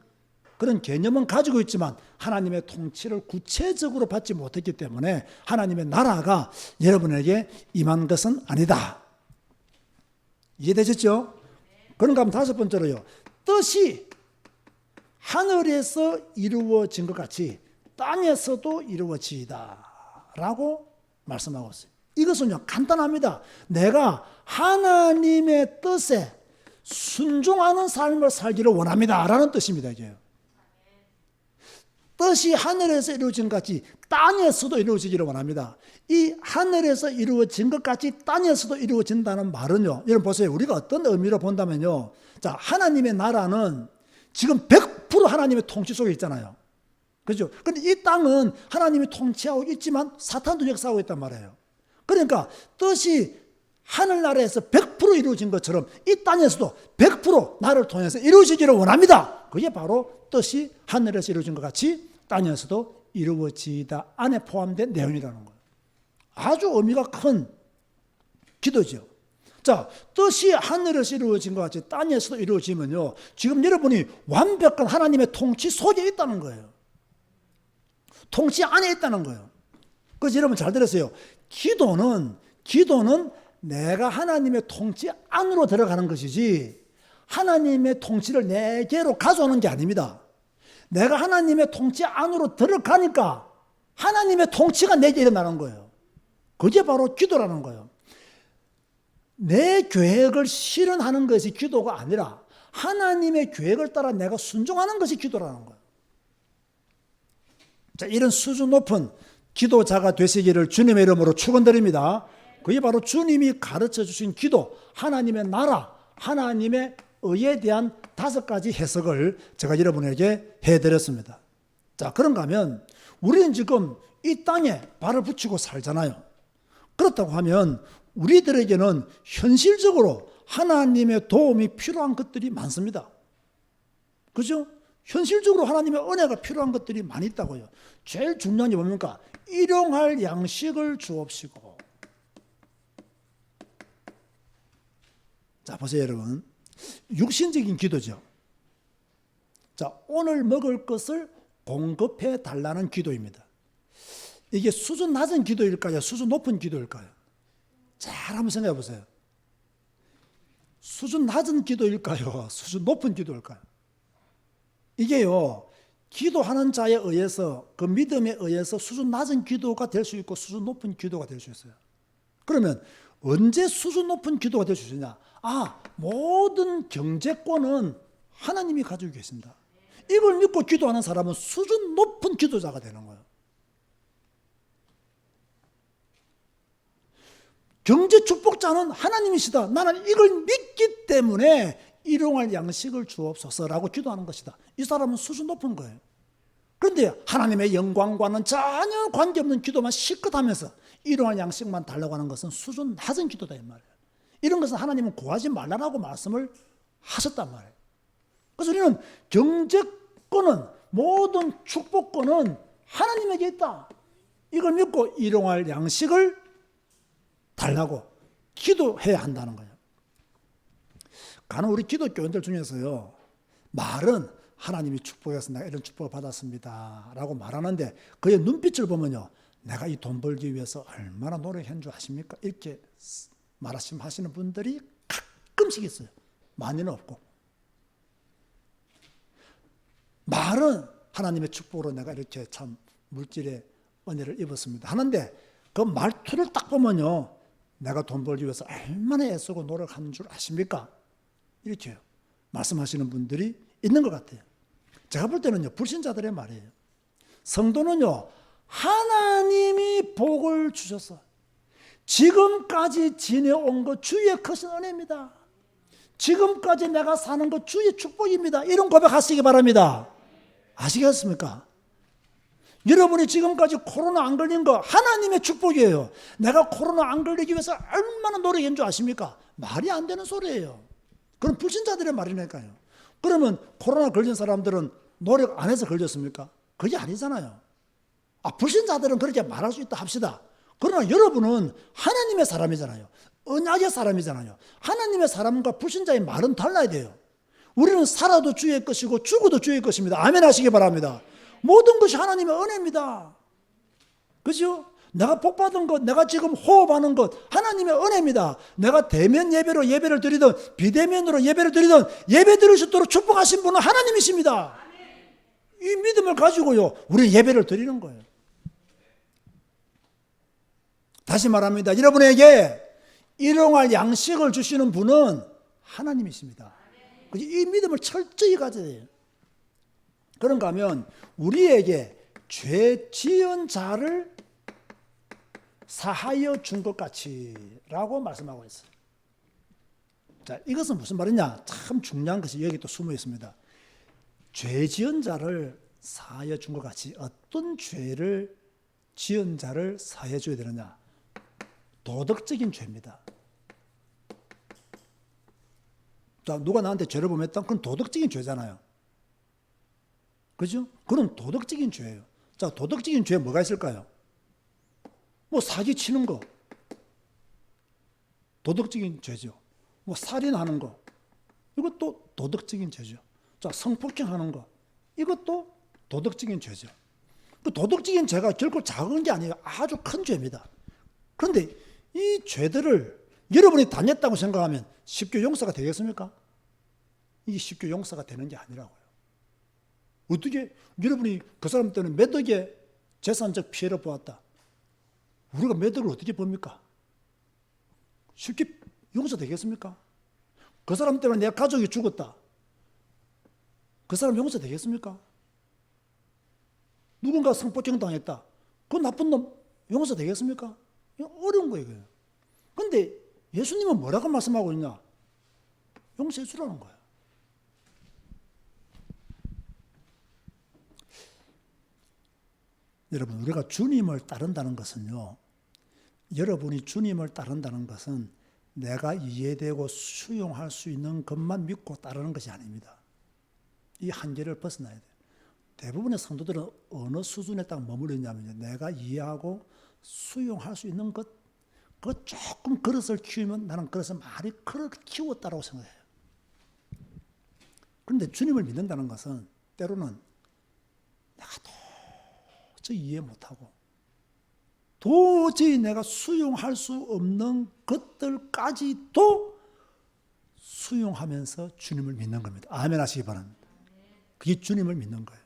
그런 개념은 가지고 있지만 하나님의 통치를 구체적으로 받지 못했기 때문에 하나님의 나라가 여러분에게 임한 것은 아니다. 이해되셨죠? 그런가 하면 다섯 번째로요, 뜻이 하늘에서 이루어진 것 같이 땅에서도 이루어지이다 라고 말씀하고 있어요. 이것은요, 간단합니다. 내가 하나님의 뜻에 순종하는 삶을 살기를 원합니다 라는 뜻입니다. 이게요. 뜻이 하늘에서 이루어진 것 같이 땅에서도 이루어지기를 원합니다. 이 하늘에서 이루어진 것 같이 땅에서도 이루어진다는 말은요, 여러분 보세요. 우리가 어떤 의미로 본다면요, 자, 하나님의 나라는 지금 100% 하나님의 통치 속에 있잖아요. 그렇죠? 그런데 이 땅은 하나님이 통치하고 있지만 사탄도 역사하고 있단 말이에요. 그러니까 뜻이 하늘나라에서 100% 이루어진 것처럼 이 땅에서도 100% 나를 통해서 이루어지기를 원합니다. 그게 바로 뜻이 하늘에서 이루어진 것 같이 땅에서도 이루어지다 안에 포함된 내용이라는 거예요. 아주 의미가 큰 기도죠. 자, 뜻이 하늘에서 이루어진 것 같이 땅에서도 이루어지면요, 지금 여러분이 완벽한 하나님의 통치 속에 있다는 거예요. 통치 안에 있다는 거예요. 그래서 여러분 잘 들으세요. 기도는 내가 하나님의 통치 안으로 들어가는 것이지 하나님의 통치를 내게로 가져오는 게 아닙니다. 내가 하나님의 통치 안으로 들어가니까 하나님의 통치가 내게 일어나는 거예요. 그게 바로 기도라는 거예요. 내 계획을 실현하는 것이 기도가 아니라 하나님의 계획을 따라 내가 순종하는 것이 기도라는 거예요. 자, 이런 수준 높은 기도자가 되시기를 주님의 이름으로 축원드립니다. 그게 바로 주님이 가르쳐 주신 기도, 하나님의 나라, 하나님의 의에 대한 5가지 해석을 제가 여러분에게 해드렸습니다. 자, 그런가 하면 우리는 지금 이 땅에 발을 붙이고 살잖아요. 그렇다고 하면 우리들에게는 현실적으로 하나님의 도움이 필요한 것들이 많습니다. 그죠? 현실적으로 하나님의 은혜가 필요한 것들이 많이 있다고요. 제일 중요한 게 뭡니까? 일용할 양식을 주옵시고. 자, 보세요, 여러분. 육신적인 기도죠. 자, 오늘 먹을 것을 공급해 달라는 기도입니다. 이게 수준 낮은 기도일까요? 수준 높은 기도일까요? 잘 한번 생각해 보세요. 수준 낮은 기도일까요? 수준 높은 기도일까요? 이게요, 기도하는 자에 의해서, 그 믿음에 의해서 수준 낮은 기도가 될 수 있고 수준 높은 기도가 될 수 있어요. 그러면 언제 수준 높은 기도가 될 수 있느냐? 모든 경제권은 하나님이 가지고 계신다. 이걸 믿고 기도하는 사람은 수준 높은 기도자가 되는 거예요. 경제 축복자는 하나님이시다. 나는 이걸 믿기 때문에 일용할 양식을 주옵소서라고 기도하는 것이다. 이 사람은 수준 높은 거예요. 그런데 하나님의 영광과는 전혀 관계없는 기도만 실컷 하면서 일용할 양식만 달라고 하는 것은 수준 낮은 기도다 이 말이에요. 이런 것은 하나님은 구하지 말라고 말씀을 하셨단 말이에요. 그래서 우리는 경제권은, 모든 축복권은 하나님에게 있다. 이걸 믿고 일용할 양식을 달라고 기도해야 한다는 거예요. 간혹 우리 기독교인들 중에서요, 말은 하나님이 축복해서 내가 이런 축복을 받았습니다 라고 말하는데 그의 눈빛을 보면요, 내가 이 돈 벌기 위해서 얼마나 노력한 줄 아십니까? 이렇게 말씀하시는 분들이 가끔씩 있어요. 많이는 없고. 말은 하나님의 축복으로 내가 이렇게 참 물질의 은혜를 입었습니다 하는데 그 말투를 딱 보면요, 내가 돈 벌기 위해서 얼마나 애쓰고 노력한 줄 아십니까? 이렇게 말씀하시는 분들이 있는 것 같아요. 제가 볼 때는요, 불신자들의 말이에요. 성도는요, 하나님이 복을 주셔서 지금까지 지내온 것 주의 크신 은혜입니다. 지금까지 내가 사는 것 주의 축복입니다. 이런 고백하시기 바랍니다. 아시겠습니까? 여러분이 지금까지 코로나 안 걸린 거 하나님의 축복이에요. 내가 코로나 안 걸리기 위해서 얼마나 노력한 줄 아십니까? 말이 안 되는 소리예요. 그럼 불신자들의 말이니까요. 그러면 코로나 걸린 사람들은 노력 안 해서 걸렸습니까? 그게 아니잖아요. 불신자들은 그렇게 말할 수 있다 합시다. 그러나 여러분은 하나님의 사람이잖아요. 언약의 사람이잖아요. 하나님의 사람과 불신자의 말은 달라야 돼요. 우리는 살아도 주의 것이고 죽어도 주의 것입니다. 아멘 하시기 바랍니다. 모든 것이 하나님의 은혜입니다. 그죠? 내가 복받은 것, 내가 지금 호흡하는 것 하나님의 은혜입니다. 내가 대면 예배로 예배를 드리든 비대면으로 예배를 드리든 예배 드릴 수 있도록 축복하신 분은 하나님이십니다. 이 믿음을 가지고요, 우리는 예배를 드리는 거예요. 다시 말합니다. 여러분에게 일용할 양식을 주시는 분은 하나님이십니다. 이 믿음을 철저히 가져야 돼요. 그런가 하면 우리에게 죄 지은 자를 사하여 준 것 같이라고 말씀하고 있어요. 자, 이것은 무슨 말이냐? 참 중요한 것이 여기 또 숨어 있습니다. 죄 지은 자를 사하여 준 것 같이 어떤 죄를 지은 자를 사하여 줘야 되느냐? 도덕적인 죄입니다. 자, 누가 나한테 죄를 범했다? 그건 도덕적인 죄잖아요. 그죠? 그건 도덕적인 죄예요. 자, 도덕적인 죄에 뭐가 있을까요? 뭐 사기 치는 거 도덕적인 죄죠. 뭐 살인하는 거 이것도 도덕적인 죄죠. 자, 성폭행하는 거 이것도 도덕적인 죄죠. 그 도덕적인 죄가 결코 작은 게 아니에요. 아주 큰 죄입니다. 그런데 이 죄들을 여러분이 다녔다고 생각하면 십교 용서가 되겠습니까? 이게 십교 용서가 되는 게 아니라고요. 어떻게 여러분이 그 사람 때는 몇 억의 재산적 피해를 보았다. 우리가 몇 억을 어떻게 봅니까? 쉽게 용서되겠습니까? 그 사람 때문에 내 가족이 죽었다. 그 사람 용서되겠습니까? 누군가 성폭행 당했다. 그 나쁜 놈 용서되겠습니까? 어려운 거예요. 그런데 예수님은 뭐라고 말씀하고 있냐? 용서해 주라는 거예요. 여러분, 우리가 주님을 따른다는 것은요, 여러분이 주님을 따른다는 것은 내가 이해되고 수용할 수 있는 것만 믿고 따르는 것이 아닙니다. 이 한계를 벗어나야 돼요. 대부분의 성도들은 어느 수준에 딱 머무르냐면요, 내가 이해하고 수용할 수 있는 것, 그 조금 그릇을 키우면 나는 그릇을 많이 키웠다라고 생각해요. 그런데 주님을 믿는다는 것은 때로는 내가 도저히 이해 못하고 도저히 내가 수용할 수 없는 것들까지도 수용하면서 주님을 믿는 겁니다. 아멘 하시기 바랍니다. 그게 주님을 믿는 거예요.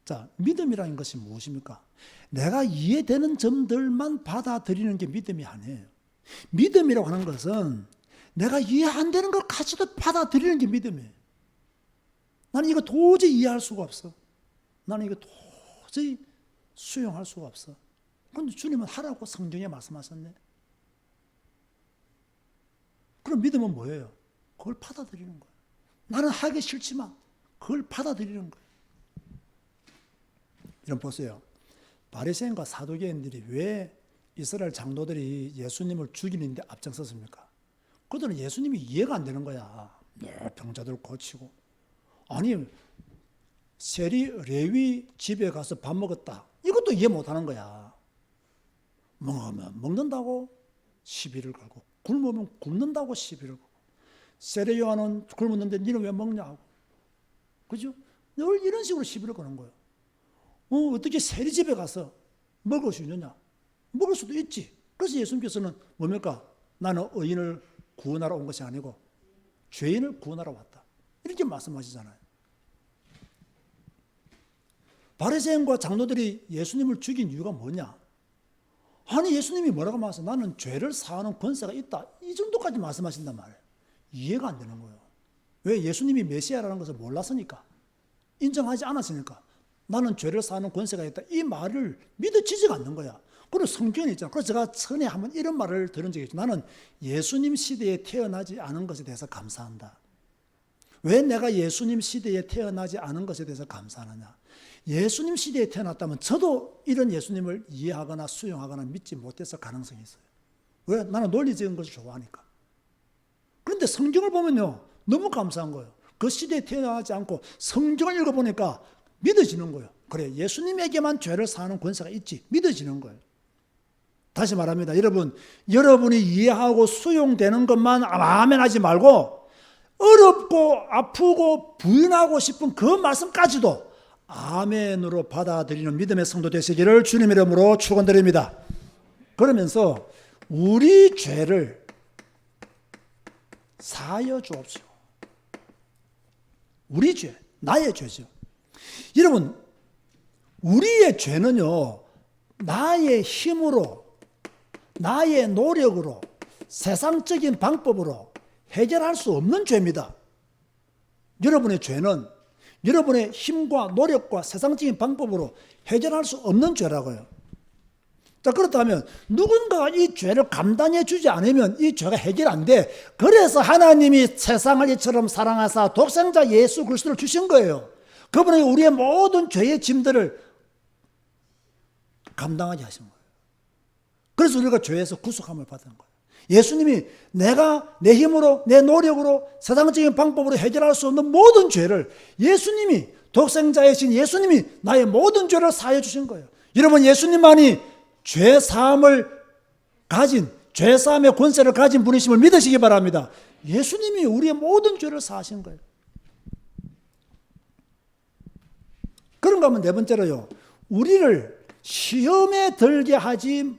자, 믿음이라는 것이 무엇입니까? 내가 이해되는 점들만 받아들이는 게 믿음이 아니에요. 믿음이라고 하는 것은 내가 이해 안 되는 것까지도 받아들이는 게 믿음이에요. 나는 이거 도저히 이해할 수가 없어. 나는 이거 도저히 수용할 수가 없어. 그런데 주님은 하라고 성경에 말씀하셨네. 그럼 믿음은 뭐예요? 그걸 받아들이는 거예요. 나는 하기 싫지만 그걸 받아들이는 거예요. 이런 보세요. 바리새인과 사두개인들이 왜 이스라엘 장로들이 예수님을 죽이는데 앞장섰습니까? 그들은 예수님이 이해가 안 되는 거야. 병자들 고치고. 아니, 세리 레위 집에 가서 밥 먹었다. 이것도 이해 못 하는 거야. 먹으면 먹는다고 시비를 걸고, 굶으면 굶는다고 시비를 걸고, 세례 요한은 굶었는데 니는 왜 먹냐고. 그죠? 늘 이런 식으로 시비를 거는 거예요. 어떻게 세리 집에 가서 먹을 수 있느냐? 먹을 수도 있지. 그래서 예수님께서는 뭡니까? 나는 의인을 구원하러 온 것이 아니고 죄인을 구원하러 왔다. 이렇게 말씀하시잖아요. 바리새인과 장로들이 예수님을 죽인 이유가 뭐냐? 아니, 예수님이 뭐라고 말씀하세요? 나는 죄를 사하는 권세가 있다. 이 정도까지 말씀하신단 말이에요. 이해가 안 되는 거예요. 왜? 예수님이 메시아라는 것을 몰랐으니까. 인정하지 않았으니까. 나는 죄를 사하는 권세가 있다. 이 말을 믿어지지가 않는 거야. 그리고 성경에 있잖아. 그래서 제가 전에 한번 이런 말을 들은 적이 있죠. 나는 예수님 시대에 태어나지 않은 것에 대해서 감사한다. 왜 내가 예수님 시대에 태어나지 않은 것에 대해서 감사하느냐? 예수님 시대에 태어났다면 저도 이런 예수님을 이해하거나 수용하거나 믿지 못했을 가능성이 있어요. 왜? 나는 논리적인 것을 좋아하니까. 그런데 성경을 보면요, 너무 감사한 거예요. 그 시대에 태어나지 않고 성경을 읽어보니까 믿어지는 거예요. 그래, 예수님에게만 죄를 사하는 권세가 있지. 믿어지는 거예요. 다시 말합니다. 여러분이 이해하고 수용되는 것만 아멘 하지 말고 어렵고 아프고 부인하고 싶은 그 말씀까지도 아멘으로 받아들이는 믿음의 성도 되시기를 주님 이름으로 축원드립니다. 그러면서 우리 죄를 사하여 주옵시고. 우리 죄, 나의 죄죠. 여러분, 우리의 죄는요, 나의 힘으로, 나의 노력으로, 세상적인 방법으로 해결할 수 없는 죄입니다. 여러분의 죄는 여러분의 힘과 노력과 세상적인 방법으로 해결할 수 없는 죄라고요. 자, 그렇다면 누군가가 이 죄를 감당해 주지 않으면 이 죄가 해결 안 돼. 그래서 하나님이 세상을 이처럼 사랑하사 독생자 예수 그리스도를 주신 거예요. 그분이 우리의 모든 죄의 짐들을 감당하게 하신 거예요. 그래서 우리가 죄에서 구속함을 받은 거예요. 예수님이 내가 내 힘으로 내 노력으로 세상적인 방법으로 해결할 수 없는 모든 죄를 예수님이 독생자이신 예수님이 나의 모든 죄를 사해 주신 거예요. 여러분, 예수님만이 죄사함을 가진 죄사함의 권세를 가진 분이심을 믿으시기 바랍니다. 예수님이 우리의 모든 죄를 사하신 거예요. 그런가 하면 네 번째로요, 우리를 시험에 들게 하지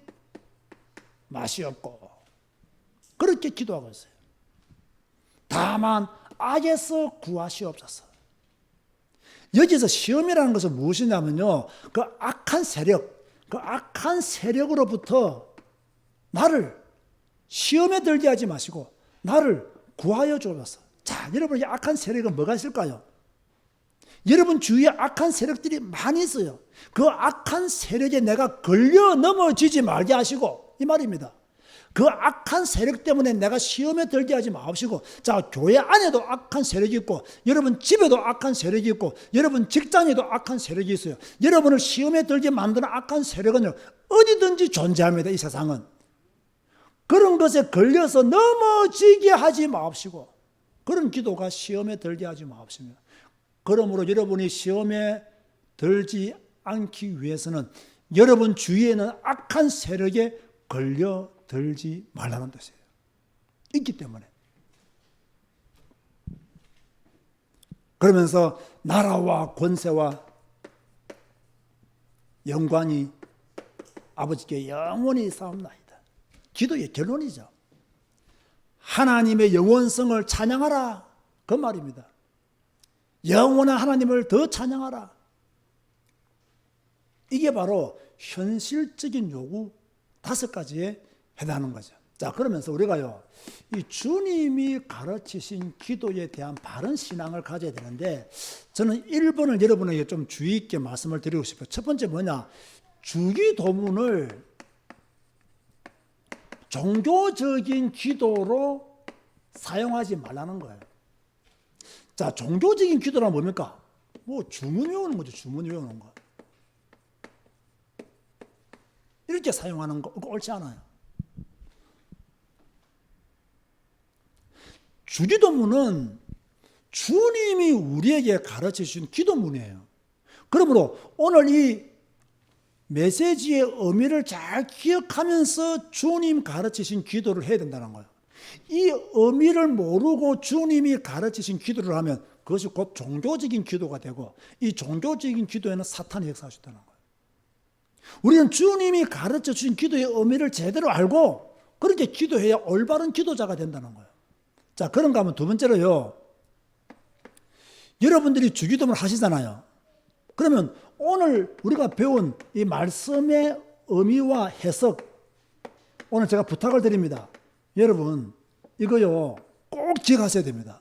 마시옵고 그렇게 기도하고 있어요. 다만 악에서 구하시옵소서. 여기서 시험이라는 것은 무엇이냐면요, 그 악한 세력으로부터 나를 시험에 들게 하지 마시고 나를 구하여 주옵소서. 자, 여러분, 이 악한 세력은 뭐가 있을까요? 여러분 주위에 악한 세력들이 많이 있어요. 그 악한 세력에 내가 걸려 넘어지지 말게 하시고, 이 말입니다. 그 악한 세력 때문에 내가 시험에 들게 하지 마시고, 자, 교회 안에도 악한 세력이 있고, 여러분 집에도 악한 세력이 있고, 여러분 직장에도 악한 세력이 있어요. 여러분을 시험에 들게 만드는 악한 세력은요, 어디든지 존재합니다. 이 세상은. 그런 것에 걸려서 넘어지게 하지 마시고, 그런 기도가 시험에 들게 하지 마시며, 그러므로 여러분이 시험에 들지 않기 위해서는 여러분 주위에는 악한 세력에 걸려 들지 말라는 뜻이에요. 있기 때문에. 그러면서 나라와 권세와 영광이 아버지께 영원히 싸움나이다. 기도의 결론이죠. 하나님의 영원성을 찬양하라, 그 말입니다. 영원한 하나님을 더 찬양하라. 이게 바로 현실적인 요구 5가지에 해당하는 거죠. 자, 그러면서 우리가요, 이 주님이 가르치신 기도에 대한 바른 신앙을 가져야 되는데, 저는 1번을 여러분에게 좀 주의 있게 말씀을 드리고 싶어요. 첫 번째 뭐냐? 주기도문을 종교적인 기도로 사용하지 말라는 거예요. 자, 종교적인 기도란 뭡니까? 뭐 주문 외우는 거죠. 주문 외우는 거. 이렇게 사용하는 거 옳지 않아요. 주기도문은 주님이 우리에게 가르쳐 주신 기도문이에요. 그러므로 오늘 이 메시지의 의미를 잘 기억하면서 주님 가르치신 기도를 해야 된다는 거예요. 이 의미를 모르고 주님이 가르치신 기도를 하면 그것이 곧 종교적인 기도가 되고, 이 종교적인 기도에는 사탄이 역사하셨다는 거예요. 우리는 주님이 가르쳐 주신 기도의 의미를 제대로 알고 그렇게 기도해야 올바른 기도자가 된다는 거예요. 자, 그런가 하면 두 번째로요. 여러분들이 주기도문을 하시잖아요. 그러면 오늘 우리가 배운 이 말씀의 의미와 해석, 오늘 제가 부탁을 드립니다. 여러분, 이거요 꼭 기억하셔야 됩니다.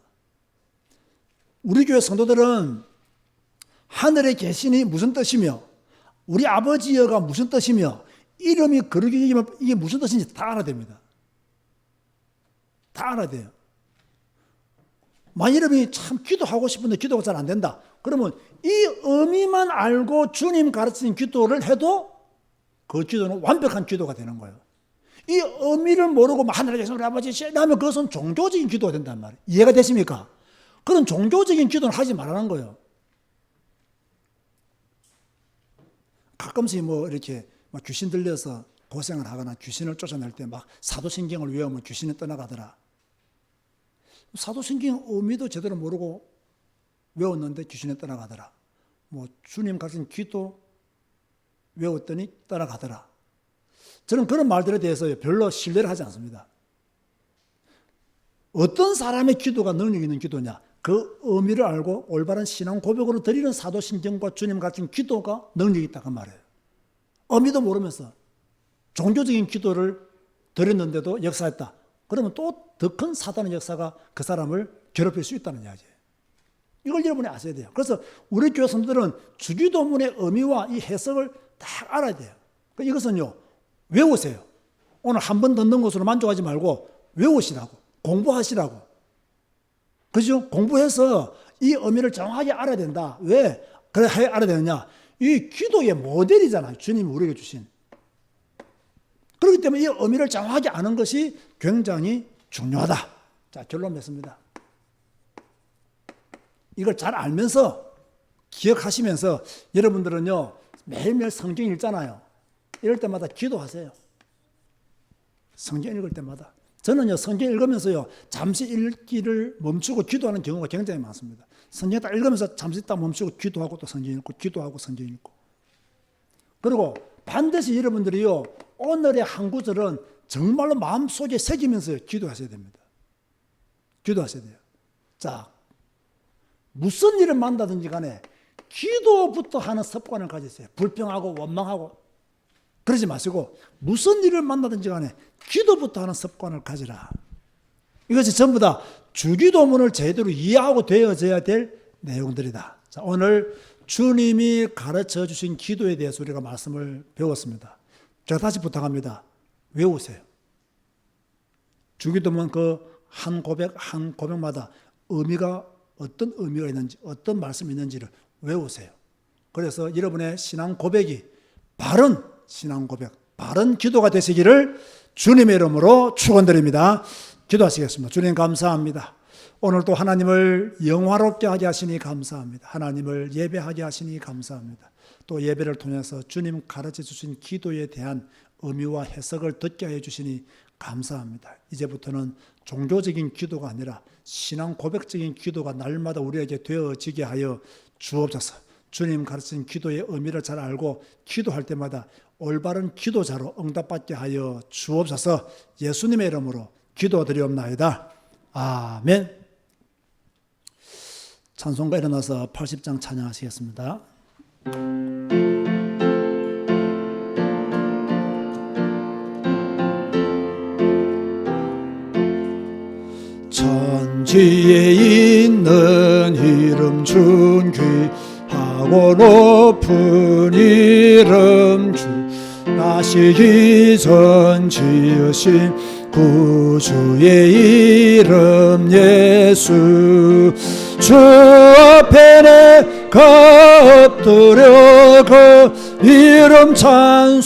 우리 교회 성도들은 하늘에 계시니 무슨 뜻이며, 우리 아버지여가 무슨 뜻이며, 이름이 거룩이면 이게 무슨 뜻인지 다 알아야 됩니다. 다 알아야 돼요. 만일 여러분이 참 기도하고 싶은데 기도가 잘 안 된다. 그러면 이 의미만 알고 주님 가르치신 기도를 해도 그 기도는 완벽한 기도가 되는 거예요. 이 의미를 모르고 하늘에 계신 우리 아버지 하면 그것은 종교적인 기도가 된단 말이에요. 이해가 되십니까? 그런 종교적인 기도는 하지 말라는 거예요. 가끔씩 뭐 이렇게 막 귀신 들려서 고생을 하거나 귀신을 쫓아낼 때 막 사도신경을 외우면 귀신이 떠나가더라. 사도신경 의미도 제대로 모르고 외웠는데 귀신이 떠나가더라. 뭐 주님 가르친 기도 외웠더니 떠나가더라. 저는 그런 말들에 대해서 별로 신뢰를 하지 않습니다. 어떤 사람의 기도가 능력 있는 기도냐? 그 의미를 알고 올바른 신앙 고백으로 드리는 사도신경과 주님 가르친 기도가 능력이 있다 그 말이에요. 의미도 모르면서 종교적인 기도를 드렸는데도 역사했다. 그러면 또 더 큰 사단의 역사가 그 사람을 괴롭힐 수 있다는 이야기예요. 이걸 여러분이 아셔야 돼요. 그래서 우리 교회 성도들은 주기도문의 의미와 이 해석을 다 알아야 돼요. 이것은요, 외우세요. 오늘 한 번 듣는 것으로 만족하지 말고 외우시라고, 공부하시라고. 그죠? 공부해서 이 의미를 정확하게 알아야 된다. 왜 그래 알아야 되느냐? 이 기도의 모델이잖아요. 주님이 우리에게 주신. 그렇기 때문에 이 의미를 정확하게 아는 것이 굉장히 중요하다. 자, 결론 맺습니다. 이걸 잘 알면서 기억하시면서 여러분들은요 매일매일 성경 읽잖아요. 이럴 때마다 기도하세요. 성경 읽을 때마다. 저는요 성경 읽으면서요 잠시 읽기를 멈추고 기도하는 경우가 굉장히 많습니다. 성경 딱 읽으면서 잠시 딱 멈추고 기도하고 또 성경 읽고 기도하고 성경 읽고. 그리고 반드시 여러분들이요 오늘의 한 구절은 정말로 마음속에 새기면서 기도하셔야 됩니다. 기도하셔야 돼요. 자, 무슨 일을 만나든지 간에 기도부터 하는 습관을 가지세요. 불평하고 원망하고 그러지 마시고 무슨 일을 만나든지 간에 기도부터 하는 습관을 가지라. 이것이 전부 다 주기도문을 제대로 이해하고 되어져야 될 내용들이다. 자, 오늘 주님이 가르쳐 주신 기도에 대해서 우리가 말씀을 배웠습니다. 제가 다시 부탁합니다. 외우세요. 주기도문 그 한 고백마다 의미가 어떤 의미가 있는지 어떤 말씀이 있는지를 외우세요. 그래서 여러분의 신앙 고백이 바른 신앙 고백, 바른 기도가 되시기를 주님의 이름으로 축원드립니다. 기도하시겠습니다. 주님 감사합니다. 오늘도 하나님을 영화롭게 하게 하시니 감사합니다. 하나님을 예배하게 하시니 감사합니다. 또 예배를 통해서 주님 가르쳐 주신 기도에 대한 의미와 해석을 듣게 해 주시니 감사합니다. 이제부터는 종교적인 기도가 아니라 신앙 고백적인 기도가 날마다 우리에게 되어지게 하여 주옵소서. 주님 가르친 기도의 의미를 잘 알고 기도할 때마다 올바른 기도자로 응답받게 하여 주옵소서. 예수님의 이름으로 기도드리옵나이다. 아멘. 찬송가 일어나서 80장 찬양하시겠습니다. 천지에 있는 이름 존귀하고 높은 이름 주 나시기 전 지으신 구주의 이름 예수 주 앞에 내가 엎드려 그 이름 찬송함은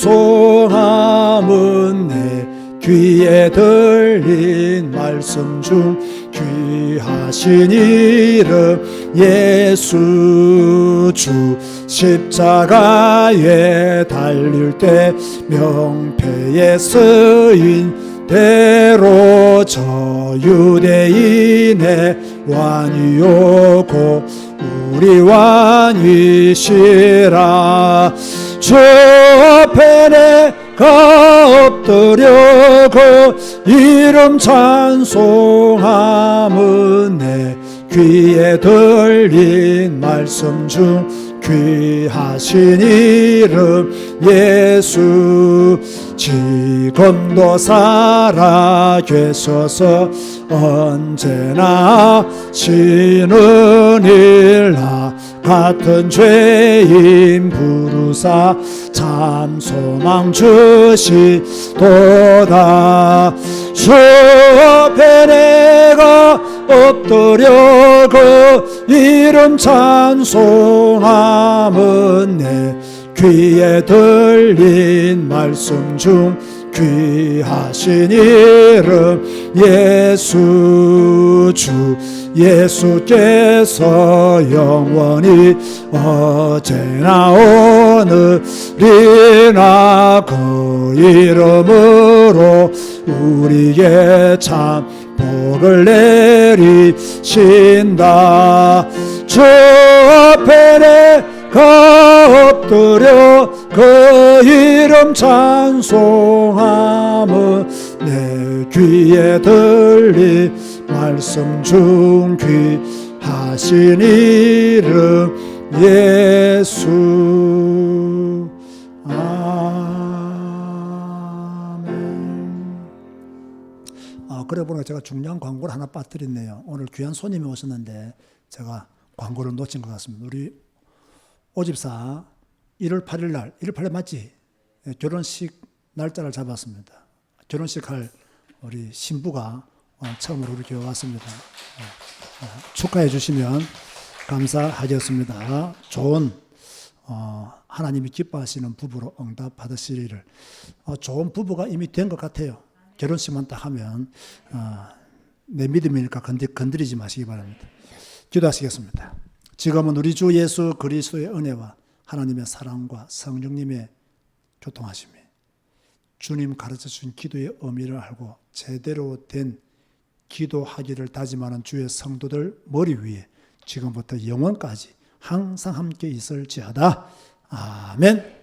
내 귀에 들린 말씀 중 귀하신 이름 예수 주 십자가에 달릴 때 명패에 쓰인 대로 저 유대인의 왕이요 우리 왕이시라 주 앞에 내가 엎드려 그 이름 찬송함은 내 귀에 들린 말씀 중 귀하신 이름 예수 지금도 살아 계셔서 언제나 하시는 일 나 같은 죄인 부르사 참 소망 주시도다 주 앞에 내가 엎드려 그 이름 찬송함은 내 귀에 들린 말씀 중 귀하신 이름 예수 주 예수께서 영원히 어제나 오늘이나 그 이름으로 우리에게 참 복을 내리신다 주 앞에 내가 엎드려 그 이름 찬송함은 내 귀에 들린 말씀 중 귀하신 이름 예수 아멘. 그래 보니까 제가 중요한 광고를 하나 빠뜨렸네요. 오늘 귀한 손님이 오셨는데 제가 광고를 놓친 것 같습니다. 우리 오집사 1월 8일 날 1월 8일 맞지? 결혼식 날짜를 잡았습니다. 결혼식 할 우리 신부가 처음으로 우리 교회 왔습니다. 축하해 주시면 감사하겠습니다. 좋은 하나님이 기뻐하시는 부부로 응답 받으시리를 좋은 부부가 이미 된 것 같아요. 결혼식만 딱 하면 내 믿음이니까 건드리지 마시기 바랍니다. 기도하시겠습니다. 지금은 우리 주 예수 그리스도의 은혜와 하나님의 사랑과 성령님의 교통하심이 주님 가르쳐주신 기도의 의미를 알고 제대로 된 기도하기를 다짐하는 주의 성도들 머리 위에 지금부터 영원까지 항상 함께 있을지어다. 아멘.